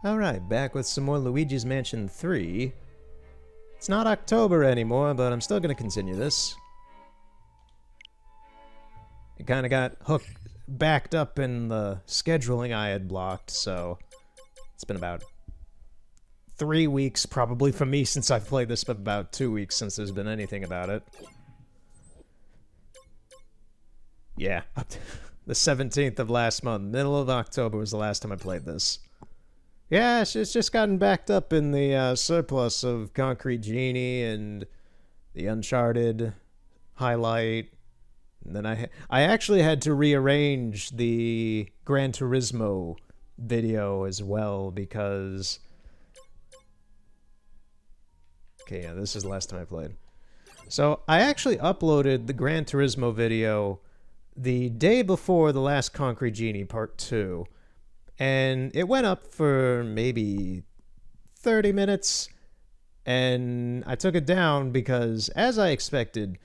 Alright, back with some more Luigi's Mansion 3. It's not October anymore, but I'm still gonna continue this. It kinda got backed up in the scheduling I had blocked, so it's been about 3 weeks probably for me since I've played this, but about 2 weeks since there's been anything about it. Yeah, the 17th of last month, middle of October was the last time I played this. Yeah, it's just gotten backed up in the surplus of Concrete Genie and the Uncharted highlight. And then I actually had to rearrange the Gran Turismo video as well because... Okay, yeah, this is the last time I played. So I actually uploaded the Gran Turismo video the day before the last Concrete Genie Part 2. And it went up for maybe 30 minutes, and I took it down because, as I expected,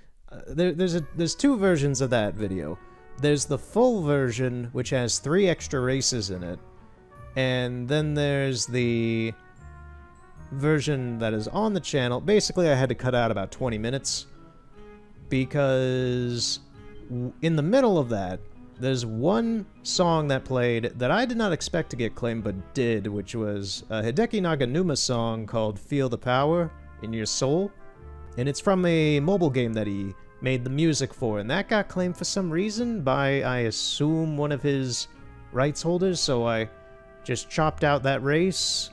there's two versions of that video. There's the full version, which has 3 extra races in it, and then there's the version that is on the channel. Basically, I had to cut out about 20 minutes, because in the middle of that, there's one song that played that I did not expect to get claimed, but did, which was a Hideki Naganuma song called Feel the Power in Your Soul. And it's from a mobile game that he made the music for, and that got claimed for some reason by, I assume, one of his rights holders, so I just chopped out that race.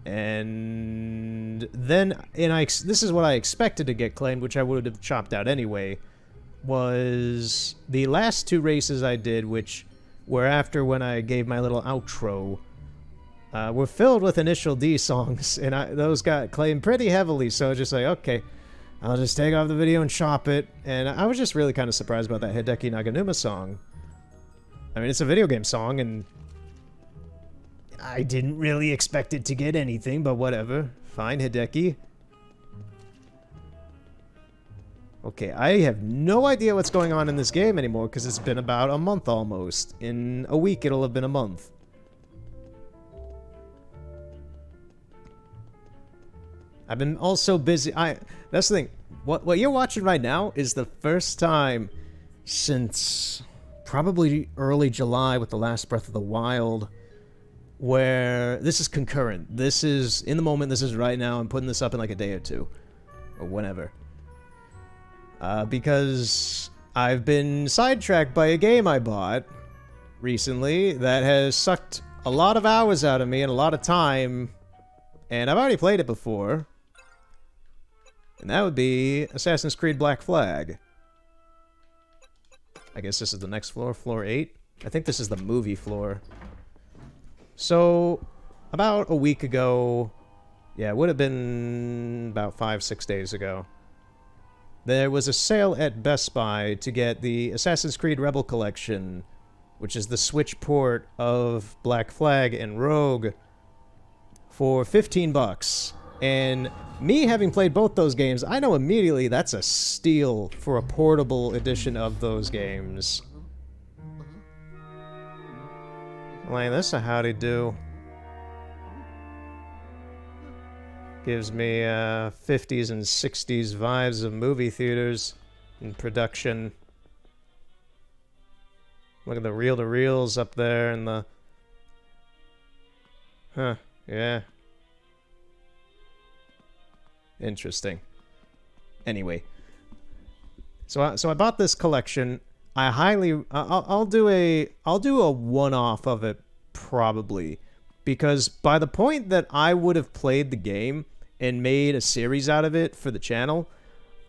And then, this is what I expected to get claimed, which I would have chopped out anyway, was the last 2 races I did, which were after when I gave my little outro, were filled with Initial D songs, and those got claimed pretty heavily, so I was just like, okay, I'll just take off the video and chop it, and I was just really kind of surprised about that Hideki Naganuma song. I mean, it's a video game song, and I didn't really expect it to get anything, but whatever. Fine, Hideki. Okay, I have no idea what's going on in this game anymore because it's been about a month almost. In a week, it'll have been a month. I've been also busy. That's the thing. What you're watching right now is the first time since probably early July with The Last Breath of the Wild where this is concurrent. This is in the moment. This is right now. I'm putting this up in like a day or two or whenever. Because I've been sidetracked by a game I bought recently that has sucked a lot of hours out of me and a lot of time, and I've already played it before, and that would be Assassin's Creed Black Flag. I guess this is the next floor, floor 8? I think this is the movie floor. So, about a week ago, yeah, it would have been about 5-6 days ago, there was a sale at Best Buy to get the Assassin's Creed Rebel Collection, which is the Switch port of Black Flag and Rogue, for $15. And me having played both those games, I know immediately that's a steal for a portable edition of those games. Like this, a howdy do. Gives me 50s and 60s vibes of movie theaters and production. Look at the reel-to-reels up there and the... Huh, yeah. Interesting. Anyway. So I bought this collection. I highly... I'll do a one-off of it, probably. Because by the point that I would have played the game and made a series out of it for the channel,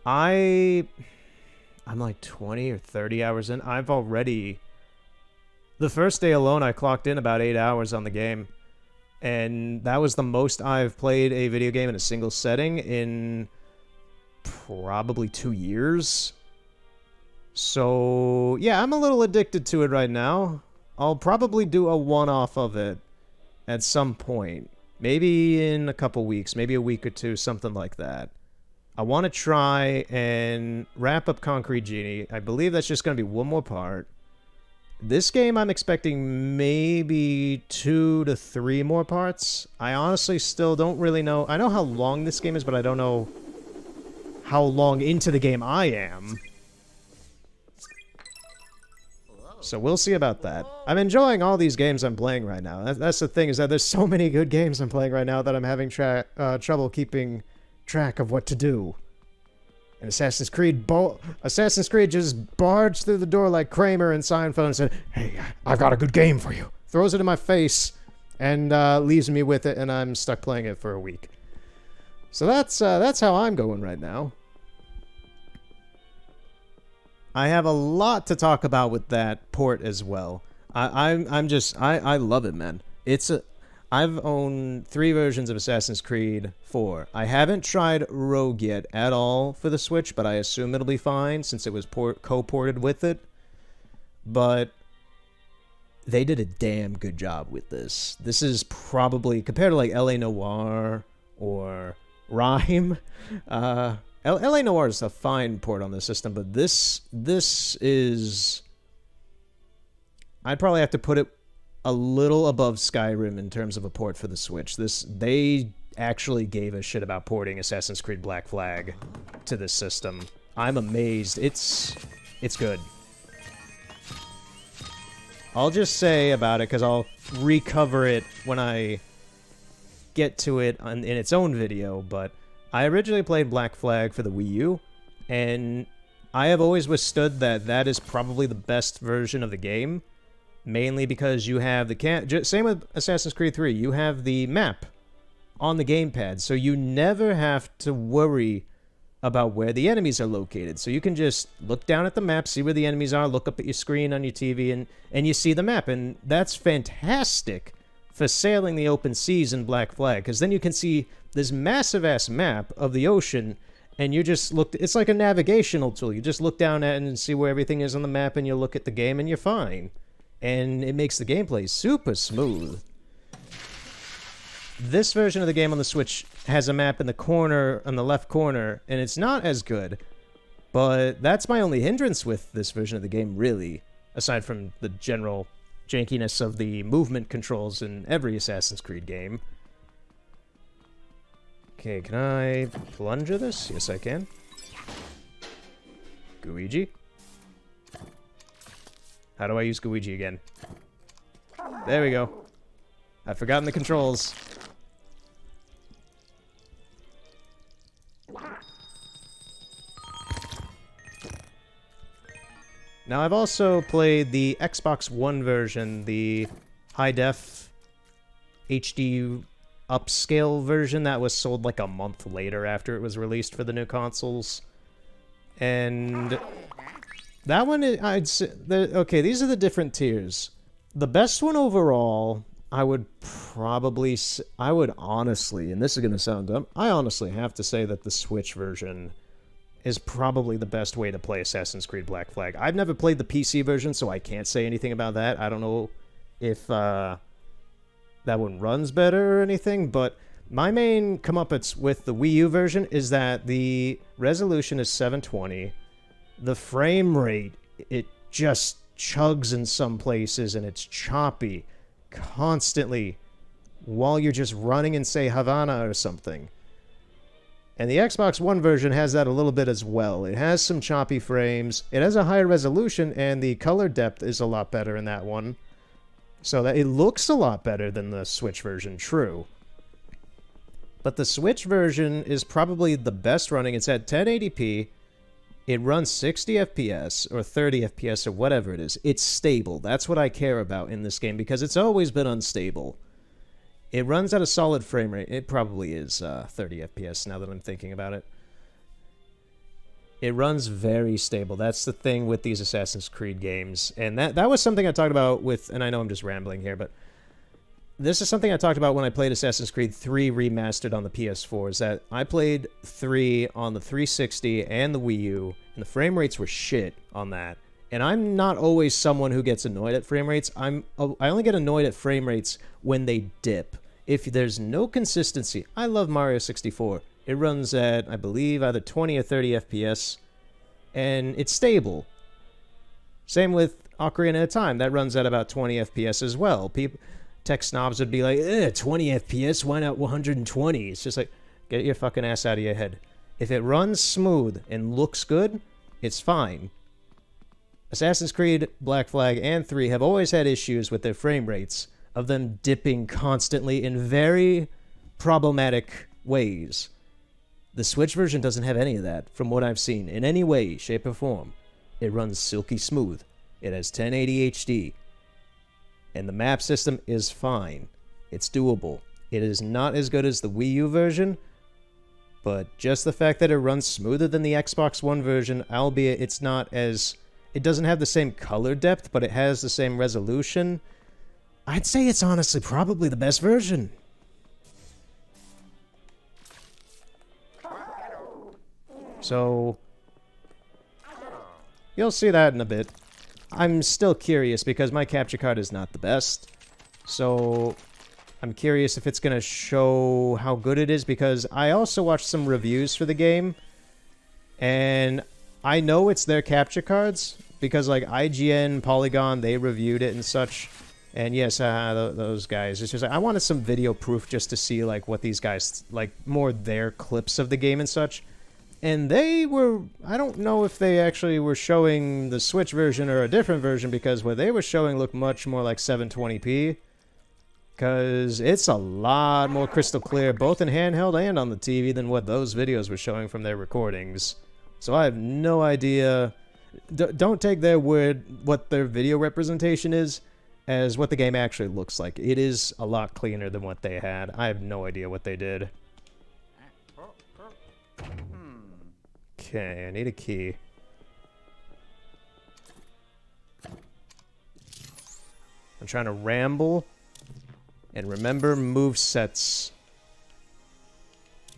I'm like 20 or 30 hours in. I've already... The first day alone, I clocked in about 8 hours on the game. And that was the most I've played a video game in a single setting in probably 2 years. So, yeah, I'm a little addicted to it right now. I'll probably do a one-off of it at some point. Maybe in a couple weeks, maybe a week or two, something like that. I want to try and wrap up Concrete Genie. I believe that's just going to be one more part. This game, I'm expecting maybe 2 to 3 more parts. I honestly still don't really know. I know how long this game is, but I don't know how long into the game I am. So we'll see about that. I'm enjoying all these games I'm playing right now. That's the thing, is that there's so many good games I'm playing right now that I'm having trouble keeping track of what to do. And Assassin's Creed just barged through the door like Kramer in Seinfeld and said, "Hey, I've got a good game for you." Throws it in my face and leaves me with it, and I'm stuck playing it for a week. So that's how I'm going right now. I have a lot to talk about with that port as well. I love it, man. I've owned 3 versions of Assassin's Creed 4. I haven't tried Rogue yet at all for the Switch, but I assume it'll be fine since it was co-ported with it. But they did a damn good job with this. This is probably, compared to like LA Noire or Rhyme, LA Noire is a fine port on the system, but this is... I'd probably have to put it a little above Skyrim in terms of a port for the Switch. They actually gave a shit about porting Assassin's Creed Black Flag to this system. I'm amazed. It's good. I'll just say about it, because I'll recover it when I get to it in its own video, but I originally played Black Flag for the Wii U, and I have always withstood that that is probably the best version of the game. Mainly because you have the same with Assassin's Creed 3, you have the map on the gamepad, so you never have to worry about where the enemies are located. So you can just look down at the map, see where the enemies are, look up at your screen on your TV, and you see the map. And that's fantastic for sailing the open seas in Black Flag, because then you can see this massive-ass map of the ocean, and you just look... It's like a navigational tool. You just look down at it and see where everything is on the map, and you look at the game, and you're fine. And it makes the gameplay super smooth. This version of the game on the Switch has a map in the corner, on the left corner, and it's not as good. But that's my only hindrance with this version of the game, really. Aside from the general jankiness of the movement controls in every Assassin's Creed game. Okay, can I plunger this? Yes, I can. Luigi. How do I use Luigi again? There we go. I've forgotten the controls. Now, I've also played the Xbox One version, the high-def HD upscale version that was sold like a month later after it was released for the new consoles. And... that one, I'd say... okay, these are the different tiers. The best one overall, I would probably... I would honestly, and this is going to sound dumb, I honestly have to say that the Switch version is probably the best way to play Assassin's Creed Black Flag. I've never played the PC version, so I can't say anything about that. I don't know if that one runs better or anything, but my main comeuppance with the Wii U version is that the resolution is 720. The frame rate, it just chugs in some places, and it's choppy constantly while you're just running in, say, Havana or something. And the Xbox One version has that a little bit as well. It has some choppy frames. It has a higher resolution, and the color depth is a lot better in that one. So that it looks a lot better than the Switch version, true. But the Switch version is probably the best running. It's at 1080p. It runs 60 FPS or 30 FPS or whatever it is. It's stable. That's what I care about in this game, because it's always been unstable. It runs at a solid frame rate. It probably is 30 FPS now that I'm thinking about it. It runs very stable. That's the thing with these Assassin's Creed games. And that was something I talked about with, and I know I'm just rambling here, but this is something I talked about when I played Assassin's Creed 3 Remastered on the PS4, is that I played 3 on the 360 and the Wii U, and the frame rates were shit on that. And I'm not always someone who gets annoyed at frame rates. I only get annoyed at frame rates when they dip. If there's no consistency, I love Mario 64. It runs at, I believe, either 20 or 30 FPS, and it's stable. Same with Ocarina of Time. That runs at about 20 FPS as well. Tech snobs would be like, 20 FPS, why not 120? It's just like, get your fucking ass out of your head. If it runs smooth and looks good, it's fine. Assassin's Creed, Black Flag, and 3 have always had issues with their frame rates, of them dipping constantly in very problematic ways. The Switch version doesn't have any of that, from what I've seen, in any way, shape, or form. It runs silky smooth. It has 1080 HD. And the map system is fine. It's doable. It is not as good as the Wii U version, but just the fact that it runs smoother than the Xbox One version, albeit it's not as... It doesn't have the same color depth, but it has the same resolution. I'd say it's honestly probably the best version. So, you'll see that in a bit. I'm still curious because my capture card is not the best. So, I'm curious if it's going to show how good it is because I also watched some reviews for the game. And I know it's their capture cards because like IGN, Polygon, they reviewed it and such. And yes, those guys. It's just like, I wanted some video proof just to see like what these guys, like more their clips of the game and such. And they were, I don't know if they actually were showing the Switch version or a different version because what they were showing looked much more like 720p. Because it's a lot more crystal clear, both in handheld and on the TV, than what those videos were showing from their recordings. So I have no idea. Don't take their word, what their video representation is, as what the game actually looks like. It is a lot cleaner than what they had. I have no idea what they did. Okay, I need a key. I'm trying to ramble and remember movesets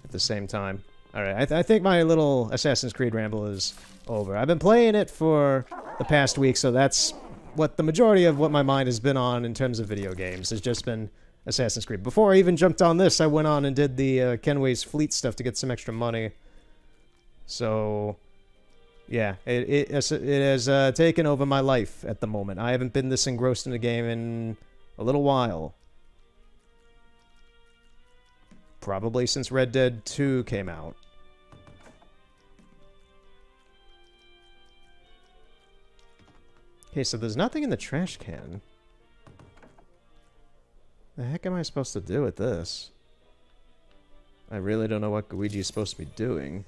at the same time. Alright, I think my little Assassin's Creed ramble is over. I've been playing it for the past week, so that's what the majority of what my mind has been on in terms of video games has just been Assassin's Creed. Before I even jumped on this, I went on and did the Kenway's Fleet stuff to get some extra money. So, yeah, it has taken over my life at the moment. I haven't been this engrossed in the game in a little while. Probably since Red Dead 2 came out. Okay, so there's nothing in the trash can. The heck am I supposed to do with this? I really don't know what Luigi is supposed to be doing.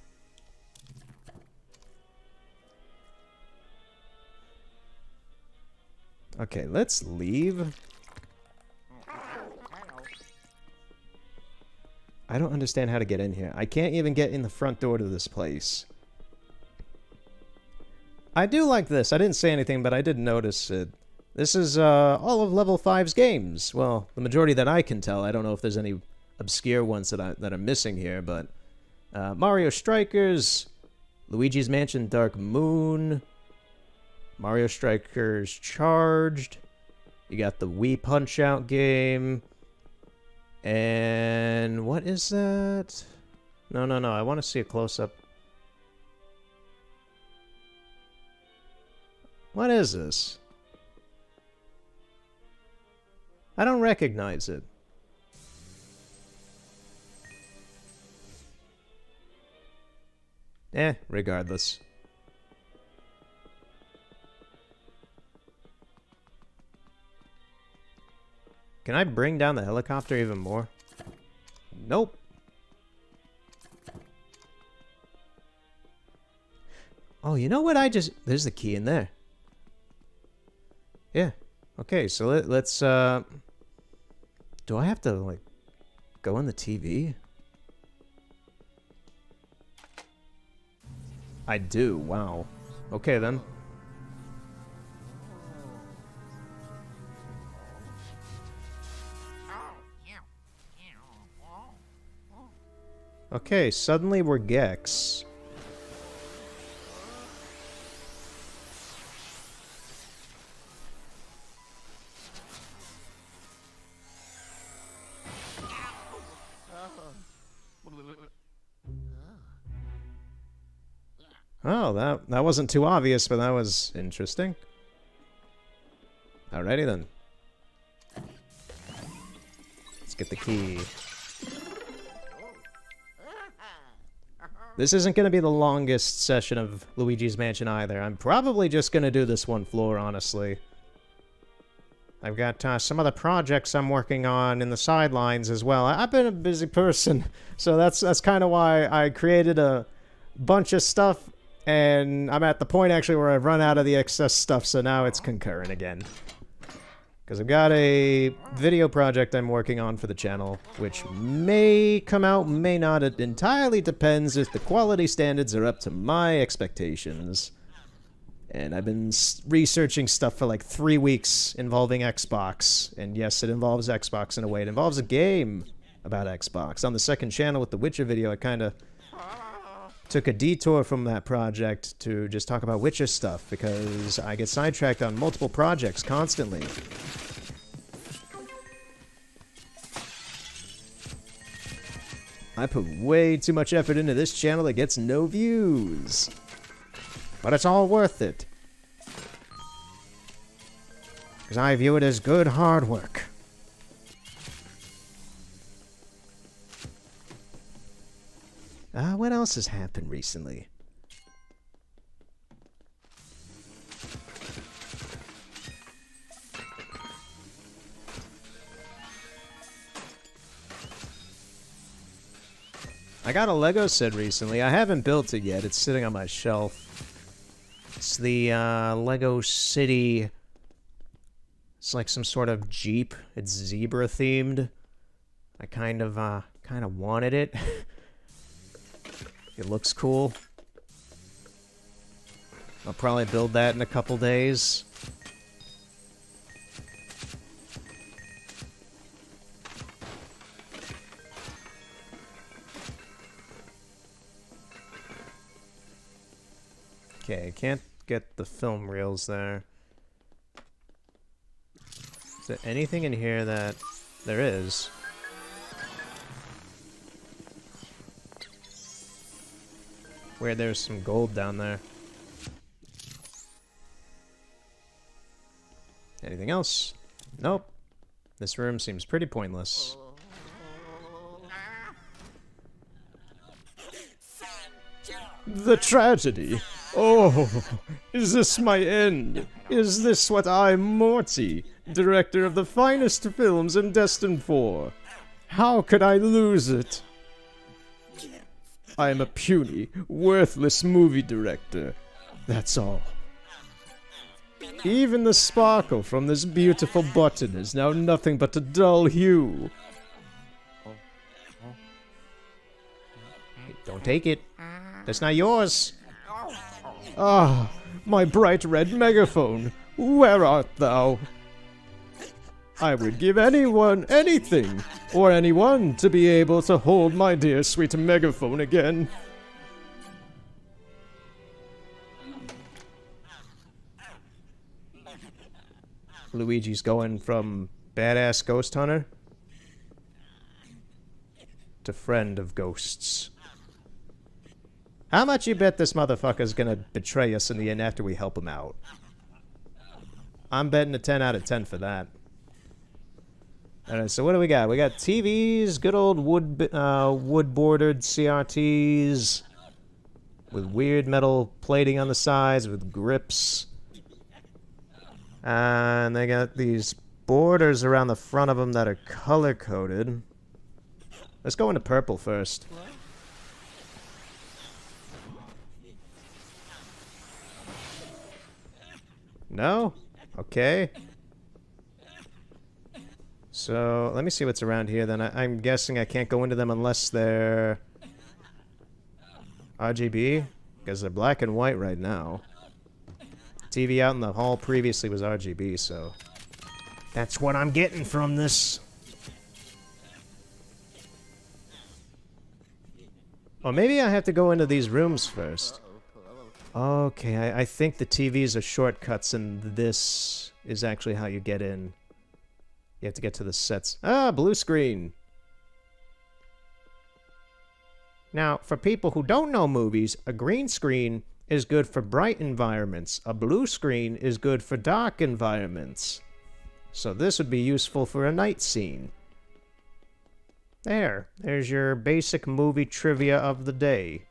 Okay, let's leave. I don't understand how to get in here. I can't even get in the front door to this place. I do like this. I didn't say anything, but I did notice it. This is all of Level 5's games. Well, the majority that I can tell. I don't know if there's any obscure ones that are missing here, but Mario Strikers, Luigi's Mansion Dark Moon, Mario Strikers Charged, you got the Wii Punch-Out game, and what is that? No, I want to see a close-up. What is this? I don't recognize it. Regardless. Can I bring down the helicopter even more? Nope. Oh, you know what? There's the key in there. Yeah. Okay, so let's, do I have to, like, go on the TV? I do. Wow. Okay, then. Okay, suddenly we're Gex. Oh, that wasn't too obvious, but that was interesting. Alrighty then. Let's get the key. This isn't going to be the longest session of Luigi's Mansion either. I'm probably just going to do this one floor, honestly. I've got some other projects I'm working on in the sidelines as well. I've been a busy person, so that's kind of why I created a bunch of stuff, and I'm at the point actually where I've run out of the excess stuff, so now it's concurrent again. Because I've got a video project I'm working on for the channel, which may come out, may not. It entirely depends if the quality standards are up to my expectations. And I've been researching stuff for like 3 weeks involving Xbox. And yes, it involves Xbox in a way. It involves a game about Xbox. On the second channel with the Witcher video, I kind of took a detour from that project to just talk about Witcher stuff, because I get sidetracked on multiple projects constantly. I put way too much effort into this channel that gets no views. But it's all worth it. Because I view it as good hard work. What else has happened recently? I got a Lego set recently. I haven't built it yet. It's sitting on my shelf. It's the Lego City. It's like some sort of Jeep. It's zebra themed. I kind of wanted it. It looks cool. I'll probably build that in a couple days. Okay, I can't get the film reels there. Is there anything in here that... There is. Where there's some gold down there. Anything else? Nope. This room seems pretty pointless. The tragedy! Oh, is this my end? Is this what I, Morty, director of the finest films am destined for? How could I lose it? I am a puny, worthless movie director. That's all. Even the sparkle from this beautiful button is now nothing but a dull hue. Hey, don't take it. That's not yours. Ah, my bright red megaphone. Where art thou? I would give anyone anything, or anyone, to be able to hold my dear sweet megaphone again. Luigi's going from badass ghost hunter to friend of ghosts. How much you bet this motherfucker's gonna betray us in the end after we help him out? I'm betting a 10 out of 10 for that. Alright, so what do we got? We got TVs, good old wood-bordered CRTs with weird metal plating on the sides with grips. And they got these borders around the front of them that are color-coded. Let's go into purple first. No? Okay. So, let me see what's around here then. I'm guessing I can't go into them unless they're RGB, because they're black and white right now. TV out in the hall previously was RGB, so that's what I'm getting from this. Or maybe I have to go into these rooms first. Okay, I think the TVs are shortcuts and this is actually how you get in. You have to get to the sets. Ah, blue screen. Now, for people who don't know movies, a green screen is good for bright environments. A blue screen is good for dark environments. So this would be useful for a night scene. There's your basic movie trivia of the day.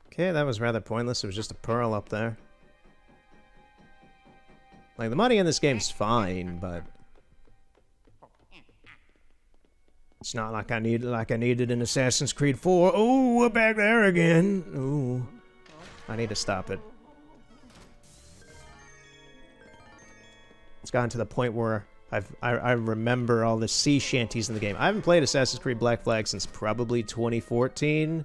Okay, that was rather pointless. It was just a pearl up there. Like, the money in this game's fine, but it's not like I needed in Assassin's Creed 4. Oh, we're back there again. Ooh. I need to stop it. It's gotten to the point where I remember all the sea shanties in the game. I haven't played Assassin's Creed Black Flag since probably 2014.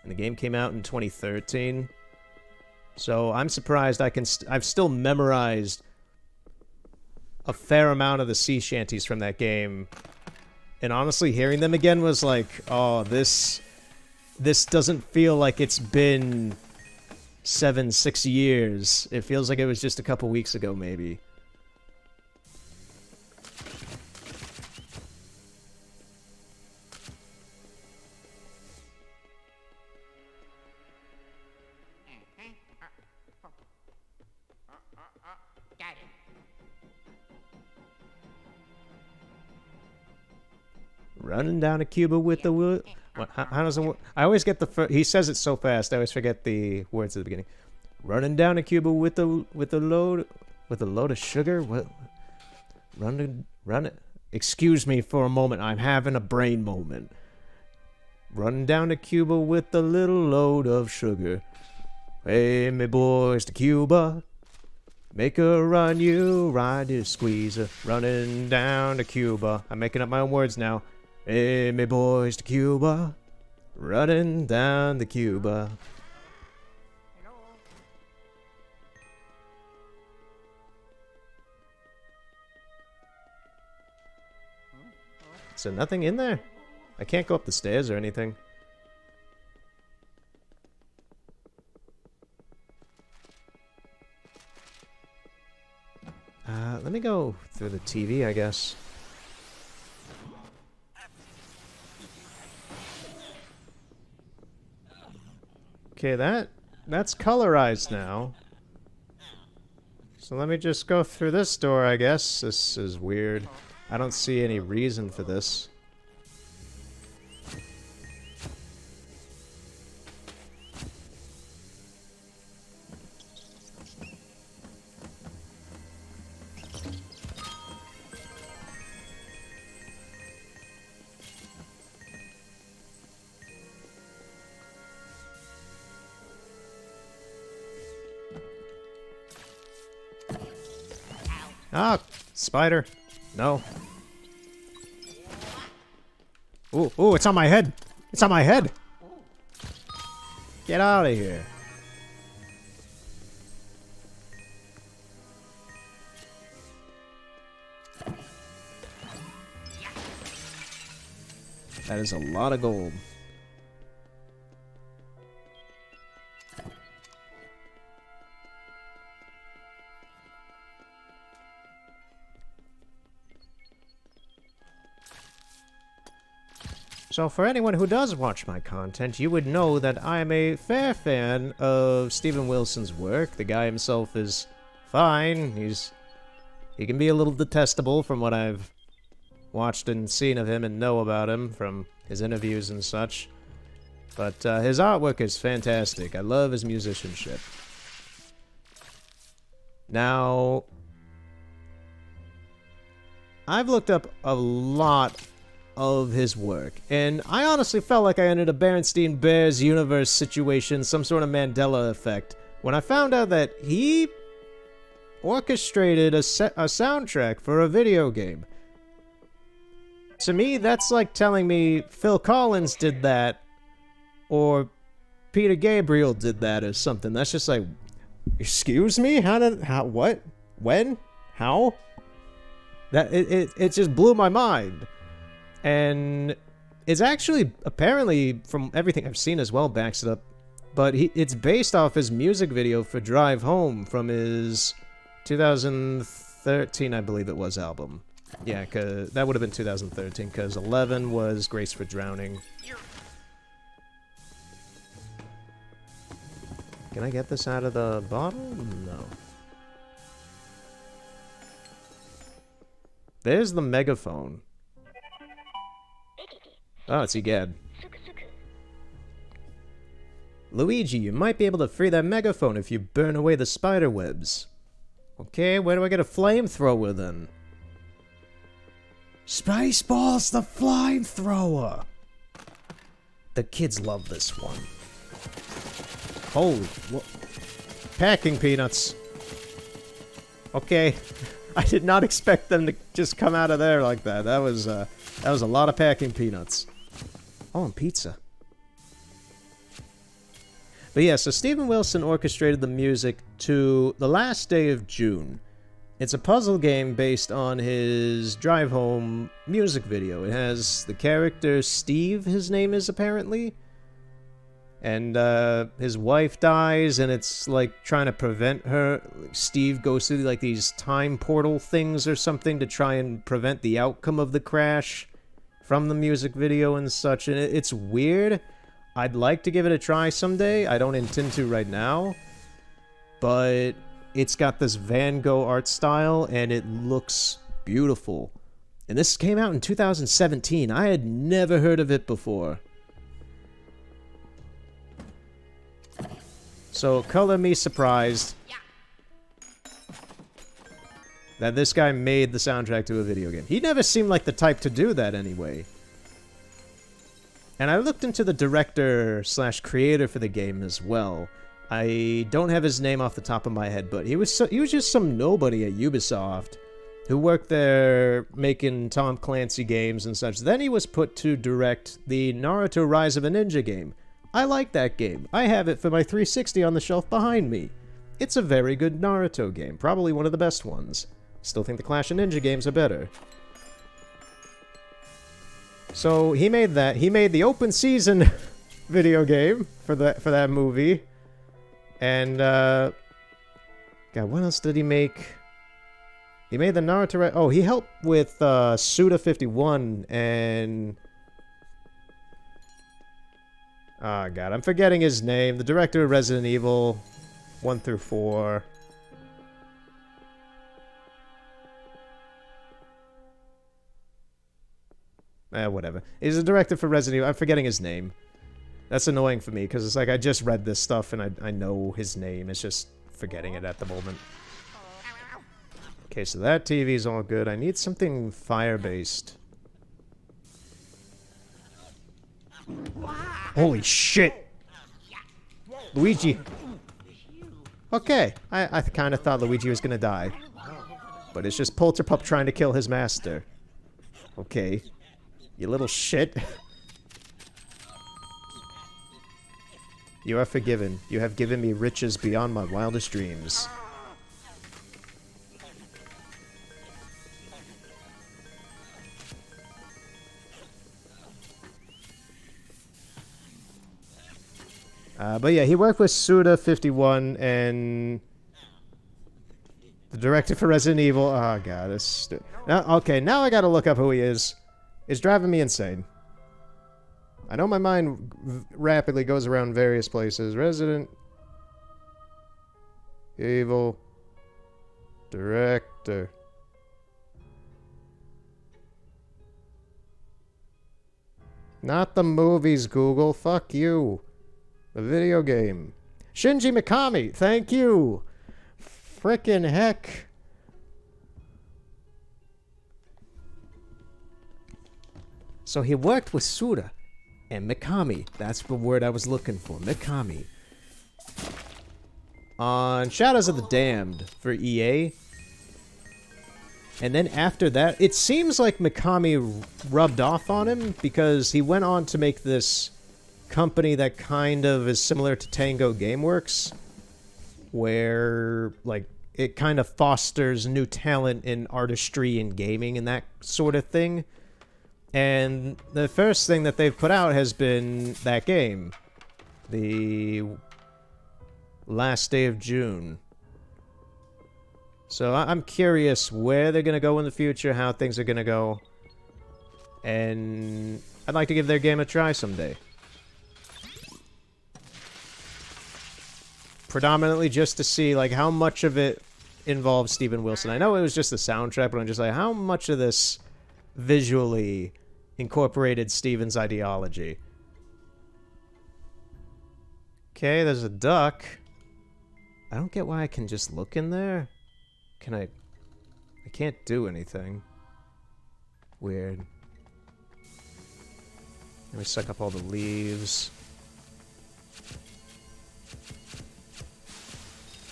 And the game came out in 2013. So I'm surprised I've still memorized a fair amount of the sea shanties from that game. And honestly, hearing them again was like, oh, this doesn't feel like it's been 6 years. It feels like it was just a couple weeks ago, maybe. Running down a Cuba with the wood. How does it work? I always get he says it so fast. I always forget the words at the beginning. Running down a Cuba with a load of sugar. What? Run it. Excuse me for a moment. I'm having a brain moment. Running down to Cuba with a little load of sugar. Hey, me boys, to Cuba. Make a run, you ride your squeezer. Running down to Cuba. I'm making up my own words now. Hey, me boys, to Cuba. Running down to Cuba. Is there nothing in there? I can't go up the stairs or anything. Let me go through the TV, I guess. Okay, that's colorized now. So let me just go through this door, I guess. This is weird. I don't see any reason for this. Ah, spider. No. Ooh, ooh, it's on my head. It's on my head. Get out of here. That is a lot of gold. So for anyone who does watch my content, you would know that I am a fair fan of Steven Wilson's work. The guy himself is fine. He can be a little detestable from what I've watched and seen of him and know about him from his interviews and such. But his artwork is fantastic. I love his musicianship. Now, I've looked up a lot of his work, and I honestly felt like I entered a Berenstein Bears universe situation, some sort of Mandela effect, when I found out that he orchestrated a soundtrack for a video game. To me, that's like telling me Phil Collins did that, or Peter Gabriel did that, or something. That's just like, excuse me? What? When? How? That, it just blew my mind. And it's actually, apparently, from everything I've seen as well, backs it up. But it's based off his music video for Drive Home from his 2013, I believe it was, album. Yeah, cause that would have been 2013, because 11 was Grace for Drowning. Can I get this out of the bottle? No. There's the megaphone. Oh, it's Egad. Luigi, you might be able to free that megaphone if you burn away the spider webs. Okay, where do I get a flamethrower then? Spaceballs, the flamethrower! The kids love this one. Holy, what? Packing peanuts. Okay, I did not expect them to just come out of there like that. That was a lot of packing peanuts. Oh, and pizza. But yeah, so Steven Wilson orchestrated the music to The Last Day of June. It's a puzzle game based on his Drive Home music video. It has the character Steve, his name is apparently. And his wife dies, and it's like trying to prevent her. Steve goes through like these time portal things or something to try and prevent the outcome of the crash from the music video and such. And it's weird. I'd like to give it a try someday. I don't intend to right now. But it's got this Van Gogh art style, and it looks beautiful. And this came out in 2017. I had never heard of it before. So, color me surprised that this guy made the soundtrack to a video game. He never seemed like the type to do that anyway. And I looked into the director slash creator for the game as well. I don't have his name off the top of my head, but he was just some nobody at Ubisoft who worked there making Tom Clancy games and such. Then he was put to direct the Naruto Rise of a Ninja game. I like that game. I have it for my 360 on the shelf behind me. It's a very good Naruto game, probably one of the best ones. Still think the Clash of Ninja games are better. So he made that. He made the open season video game for that movie. And God, what else did he make? He made the Naruto. Oh, he helped with Suda 51 and. Oh god, I'm forgetting his name. The director of Resident Evil 1 through 4. Whatever. He's a director for Resident Evil. I'm forgetting his name. That's annoying for me, because it's like I just read this stuff and I know his name. It's just forgetting it at the moment. Okay, so that TV's all good. I need something fire-based. Holy shit! Luigi! Okay, I kind of thought Luigi was gonna die. But it's just Polterpup trying to kill his master. Okay. You little shit. You are forgiven. You have given me riches beyond my wildest dreams. But yeah, he worked with Suda 51 and the director for Resident Evil. Oh god, this stupid. Now, okay, now I gotta look up who he is. It's driving me insane. I know my mind rapidly goes around various places. Resident Evil director. Not the movies, Google. Fuck you. The video game. Shinji Mikami, thank you. Frickin' heck. So he worked with Suda and Mikami. That's the word I was looking for. Mikami. On Shadows of the Damned for EA. And then after that, it seems like Mikami rubbed off on him because he went on to make this company that kind of is similar to Tango Gameworks, where like it kind of fosters new talent in artistry and gaming and that sort of thing. And the first thing that they've put out has been that game, The Last Day of June. So I'm curious where they're going to go in the future, how things are going to go. And I'd like to give their game a try someday. Predominantly just to see, like, how much of it involves Steven Wilson. I know it was just the soundtrack, but I'm just like, how much of this visually incorporated Steven's ideology? Okay, there's a duck. I don't get why I can just look in there. Can I can't do anything. Weird. Let me suck up all the leaves.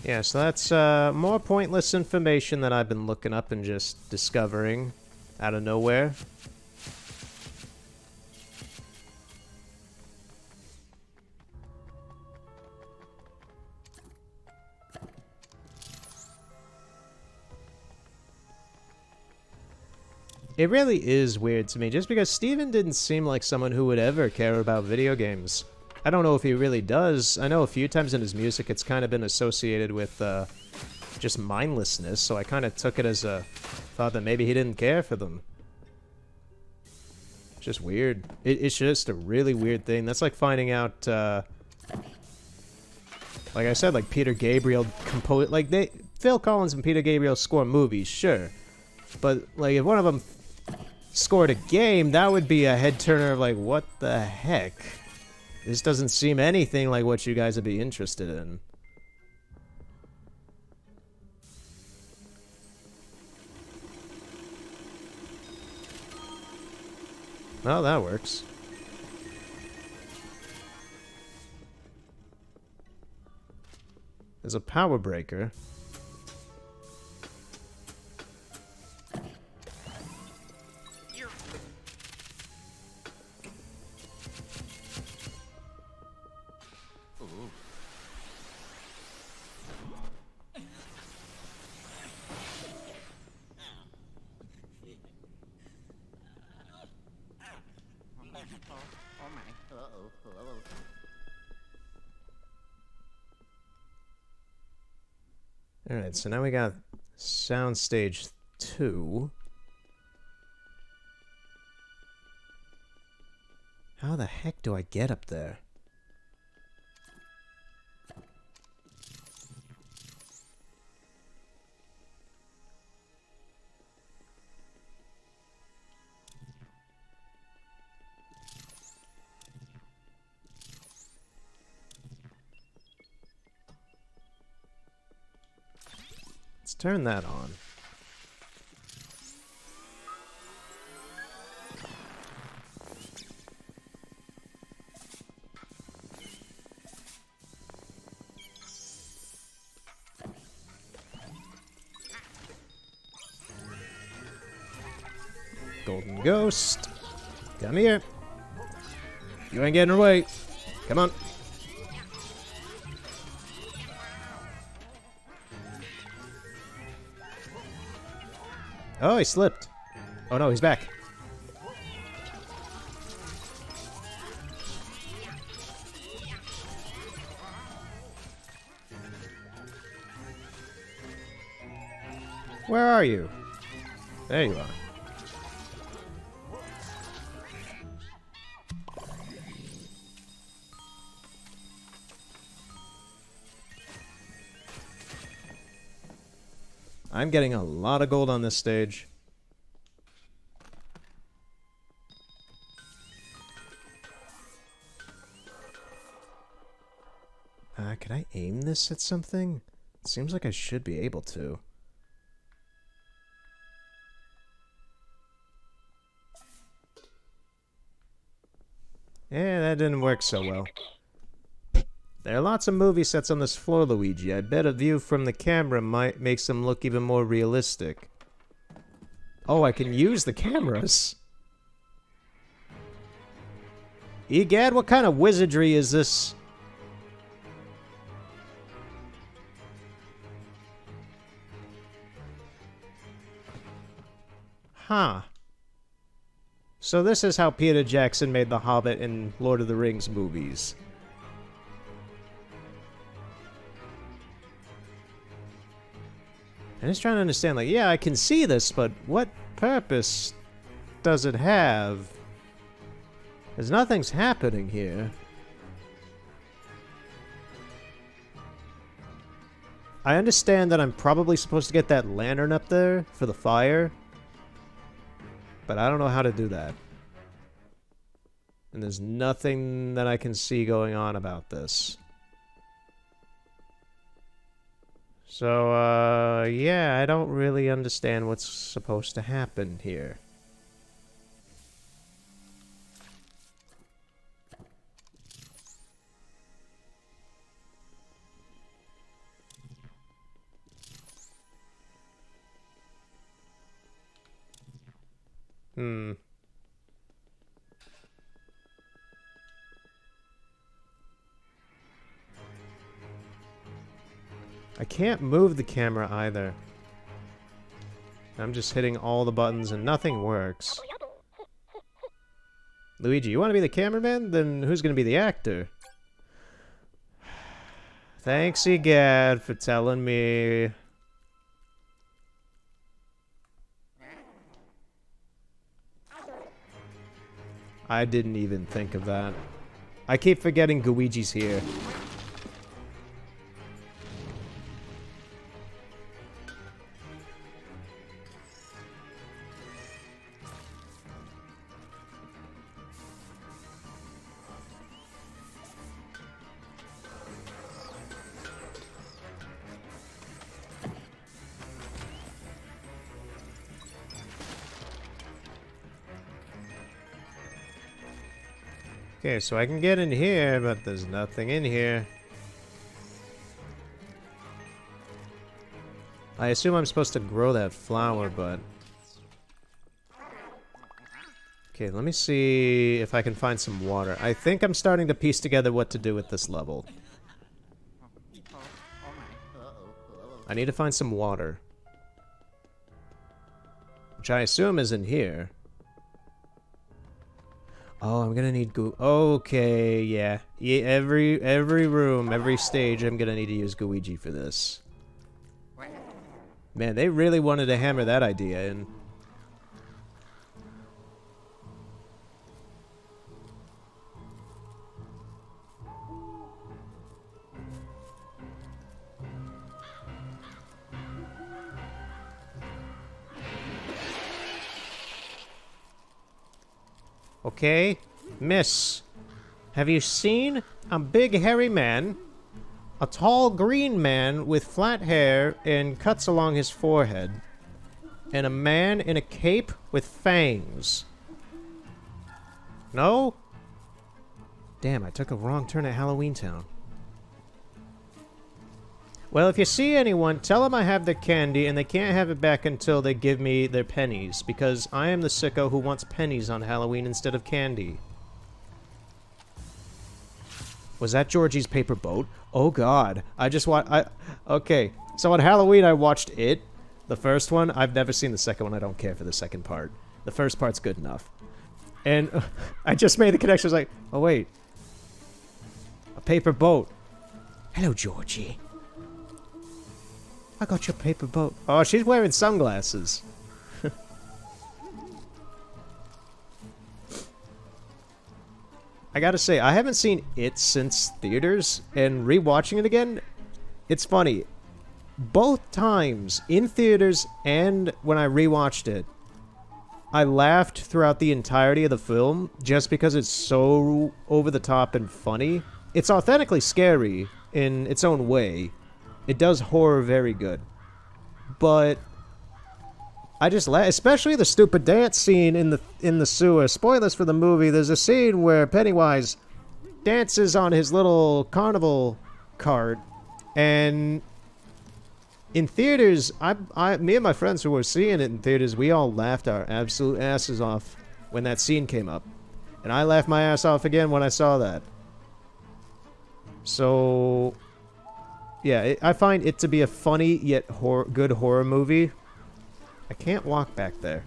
Yeah, so that's more pointless information that I've been looking up and just discovering out of nowhere. It really is weird to me, just because Steven didn't seem like someone who would ever care about video games. I don't know if he really does. I know a few times in his music it's kind of been associated with just mindlessness, so I kind of took it as a thought that maybe he didn't care for them. It's just weird. It's just a really weird thing. That's like finding out, like I said, like Peter Gabriel composed, like Phil Collins and Peter Gabriel score movies, sure. But like if one of them scored a game, that would be a head turner of like, what the heck? This doesn't seem anything like what you guys would be interested in. Well, that works. There's a power breaker. Alright, so now we got Soundstage 2. How the heck do I get up there? Let's turn that on. Golden Ghost, come here. You ain't getting away. Come on. Oh, he slipped. Oh no, he's back. Where are you? There you are. I'm getting a lot of gold on this stage. Can I aim this at something? It seems like I should be able to. Yeah, that didn't work so well. There are lots of movie sets on this floor, Luigi. I bet a view from the camera might make them look even more realistic. Oh, I can use the cameras. Egad, what kind of wizardry is this? Huh. So this is how Peter Jackson made The Hobbit and Lord of the Rings movies. I'm just trying to understand, like, yeah, I can see this, but what purpose does it have? Because nothing's happening here. I understand that I'm probably supposed to get that lantern up there for the fire, but I don't know how to do that. And there's nothing that I can see going on about this. So, yeah, I don't really understand what's supposed to happen here. I can't move the camera either. I'm just hitting all the buttons and nothing works. Luigi, you want to be the cameraman? Then who's going to be the actor? Thanks, Egad, for telling me. I didn't even think of that. I keep forgetting Luigi's here. Okay, so I can get in here, but there's nothing in here. I assume I'm supposed to grow that flower, but... Okay, let me see if I can find some water. I think I'm starting to piece together what to do with this level. I need to find some water. Which I assume is in here. Oh, I'm gonna need okay, yeah. Every room, every stage, I'm gonna need to use Luigi for this. Man, they really wanted to hammer that idea in. Okay, miss. Have you seen a big hairy man? A tall green man with flat hair and cuts along his forehead. And a man in a cape with fangs. No? Damn, I took a wrong turn at Halloween Town. Well, if you see anyone, tell them I have their candy and they can't have it back until they give me their pennies, because I am the sicko who wants pennies on Halloween instead of candy. Was that Georgie's paper boat? Oh god. Okay, so on Halloween I watched it. The first one. I've never seen the second one. I don't care for the second part. The first part's good enough. And I just made the connection. I was like, oh wait. A paper boat. Hello, Georgie. I got your paper boat. Oh, she's wearing sunglasses. I gotta say, I haven't seen it since theaters, and rewatching it again, it's funny. Both times, in theaters and when I rewatched it, I laughed throughout the entirety of the film just because it's so over the top and funny. It's authentically scary in its own way. It does horror very good. But I just laugh, especially the stupid dance scene in the sewer. Spoilers for the movie. There's a scene where Pennywise dances on his little carnival cart, and in theaters, me and my friends who were seeing it in theaters, we all laughed our absolute asses off when that scene came up. And I laughed my ass off again when I saw that. So yeah, I find it to be a funny yet good horror movie. I can't walk back there.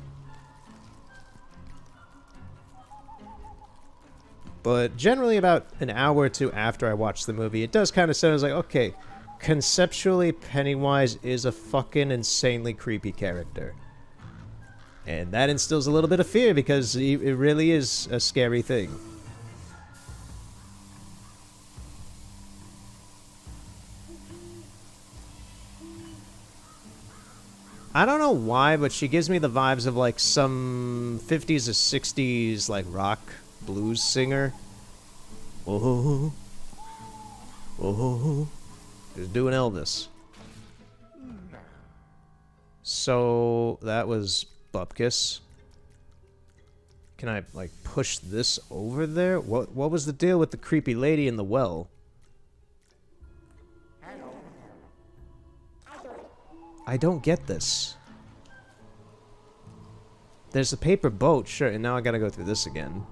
But generally about an hour or two after I watched the movie, it does kind of sound like, okay, conceptually, Pennywise is a fucking insanely creepy character. And that instills a little bit of fear because it really is a scary thing. I don't know why, but she gives me the vibes of like some 50s or 60s like rock blues singer. Oh, oh, just doing Elvis. So that was Bupkis. Can I like push this over there? What was the deal with the creepy lady in the well? I don't get this. There's a paper boat, sure, and now I gotta go through this again.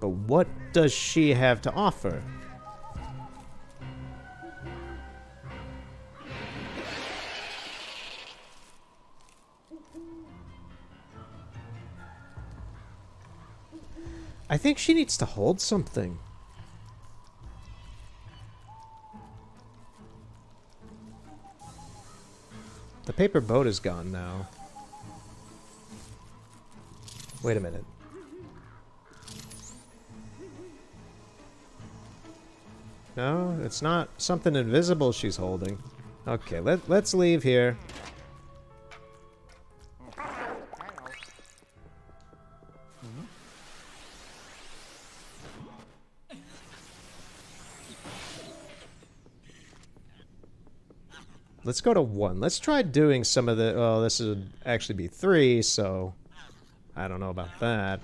But what does she have to offer? I think she needs to hold something. The paper boat is gone now. Wait a minute. No, it's not something invisible she's holding. Okay, let's leave here. Let's go to 1. Let's try doing some of the... Oh, this would actually be 3, so... I don't know about that.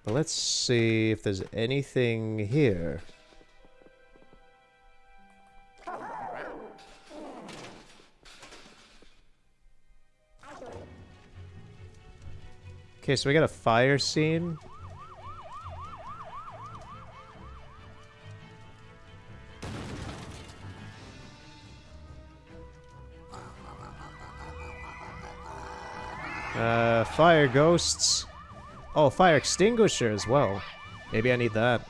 But let's see if there's anything here. Okay, so we got a fire scene. Fire ghosts. Oh, fire extinguisher as well. Maybe I need that.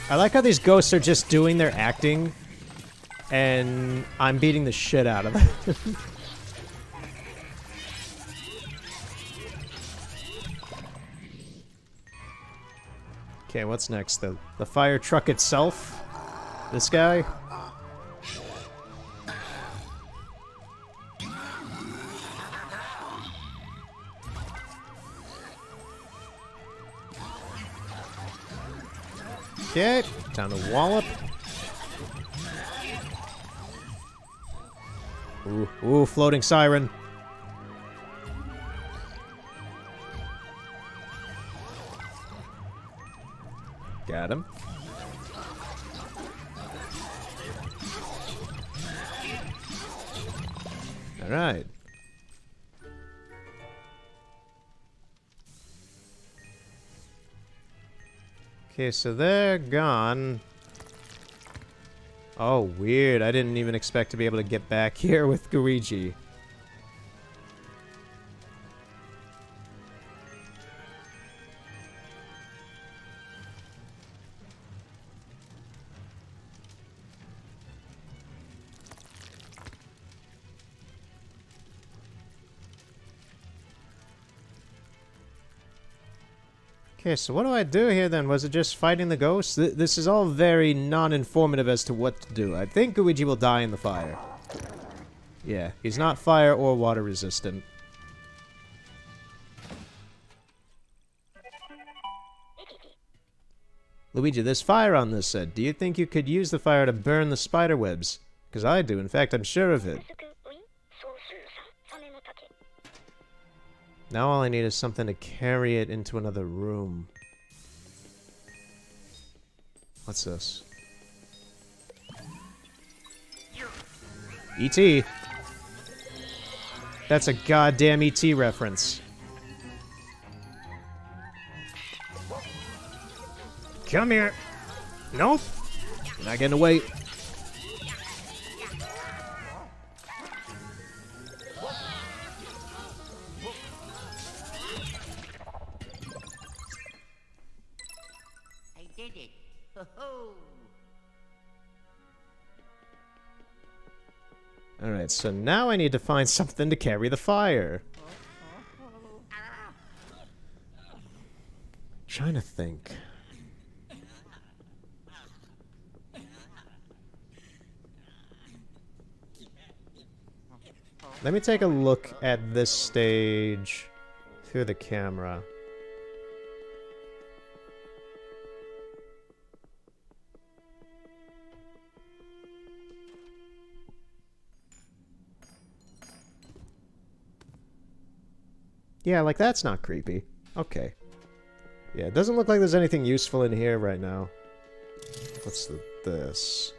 I like how these ghosts are just doing their acting, and I'm beating the shit out of them. Okay, what's next? The fire truck itself? This guy? Okay, time to wallop. Ooh, floating siren. Got him. All right. Okay, so they're gone. Oh, weird. I didn't even expect to be able to get back here with Luigi. Okay, so what do I do here then? Was it just fighting the ghosts? This is all very non-informative as to what to do. I think Luigi will die in the fire. Yeah, he's not fire or water resistant. Luigi, there's fire on this set. Do you think you could use the fire to burn the spider webs? Because I do. In fact, I'm sure of it. Now all I need is something to carry it into another room. What's this? E.T. That's a goddamn E.T. reference. Come here. Nope. You're not getting away. I did it. Ho-ho. Alright, so now I need to find something to carry the fire. Trying to think. Let me take a look at this stage through the camera. Yeah, like that's not creepy. Okay. Yeah, it doesn't look like there's anything useful in here right now. What's this?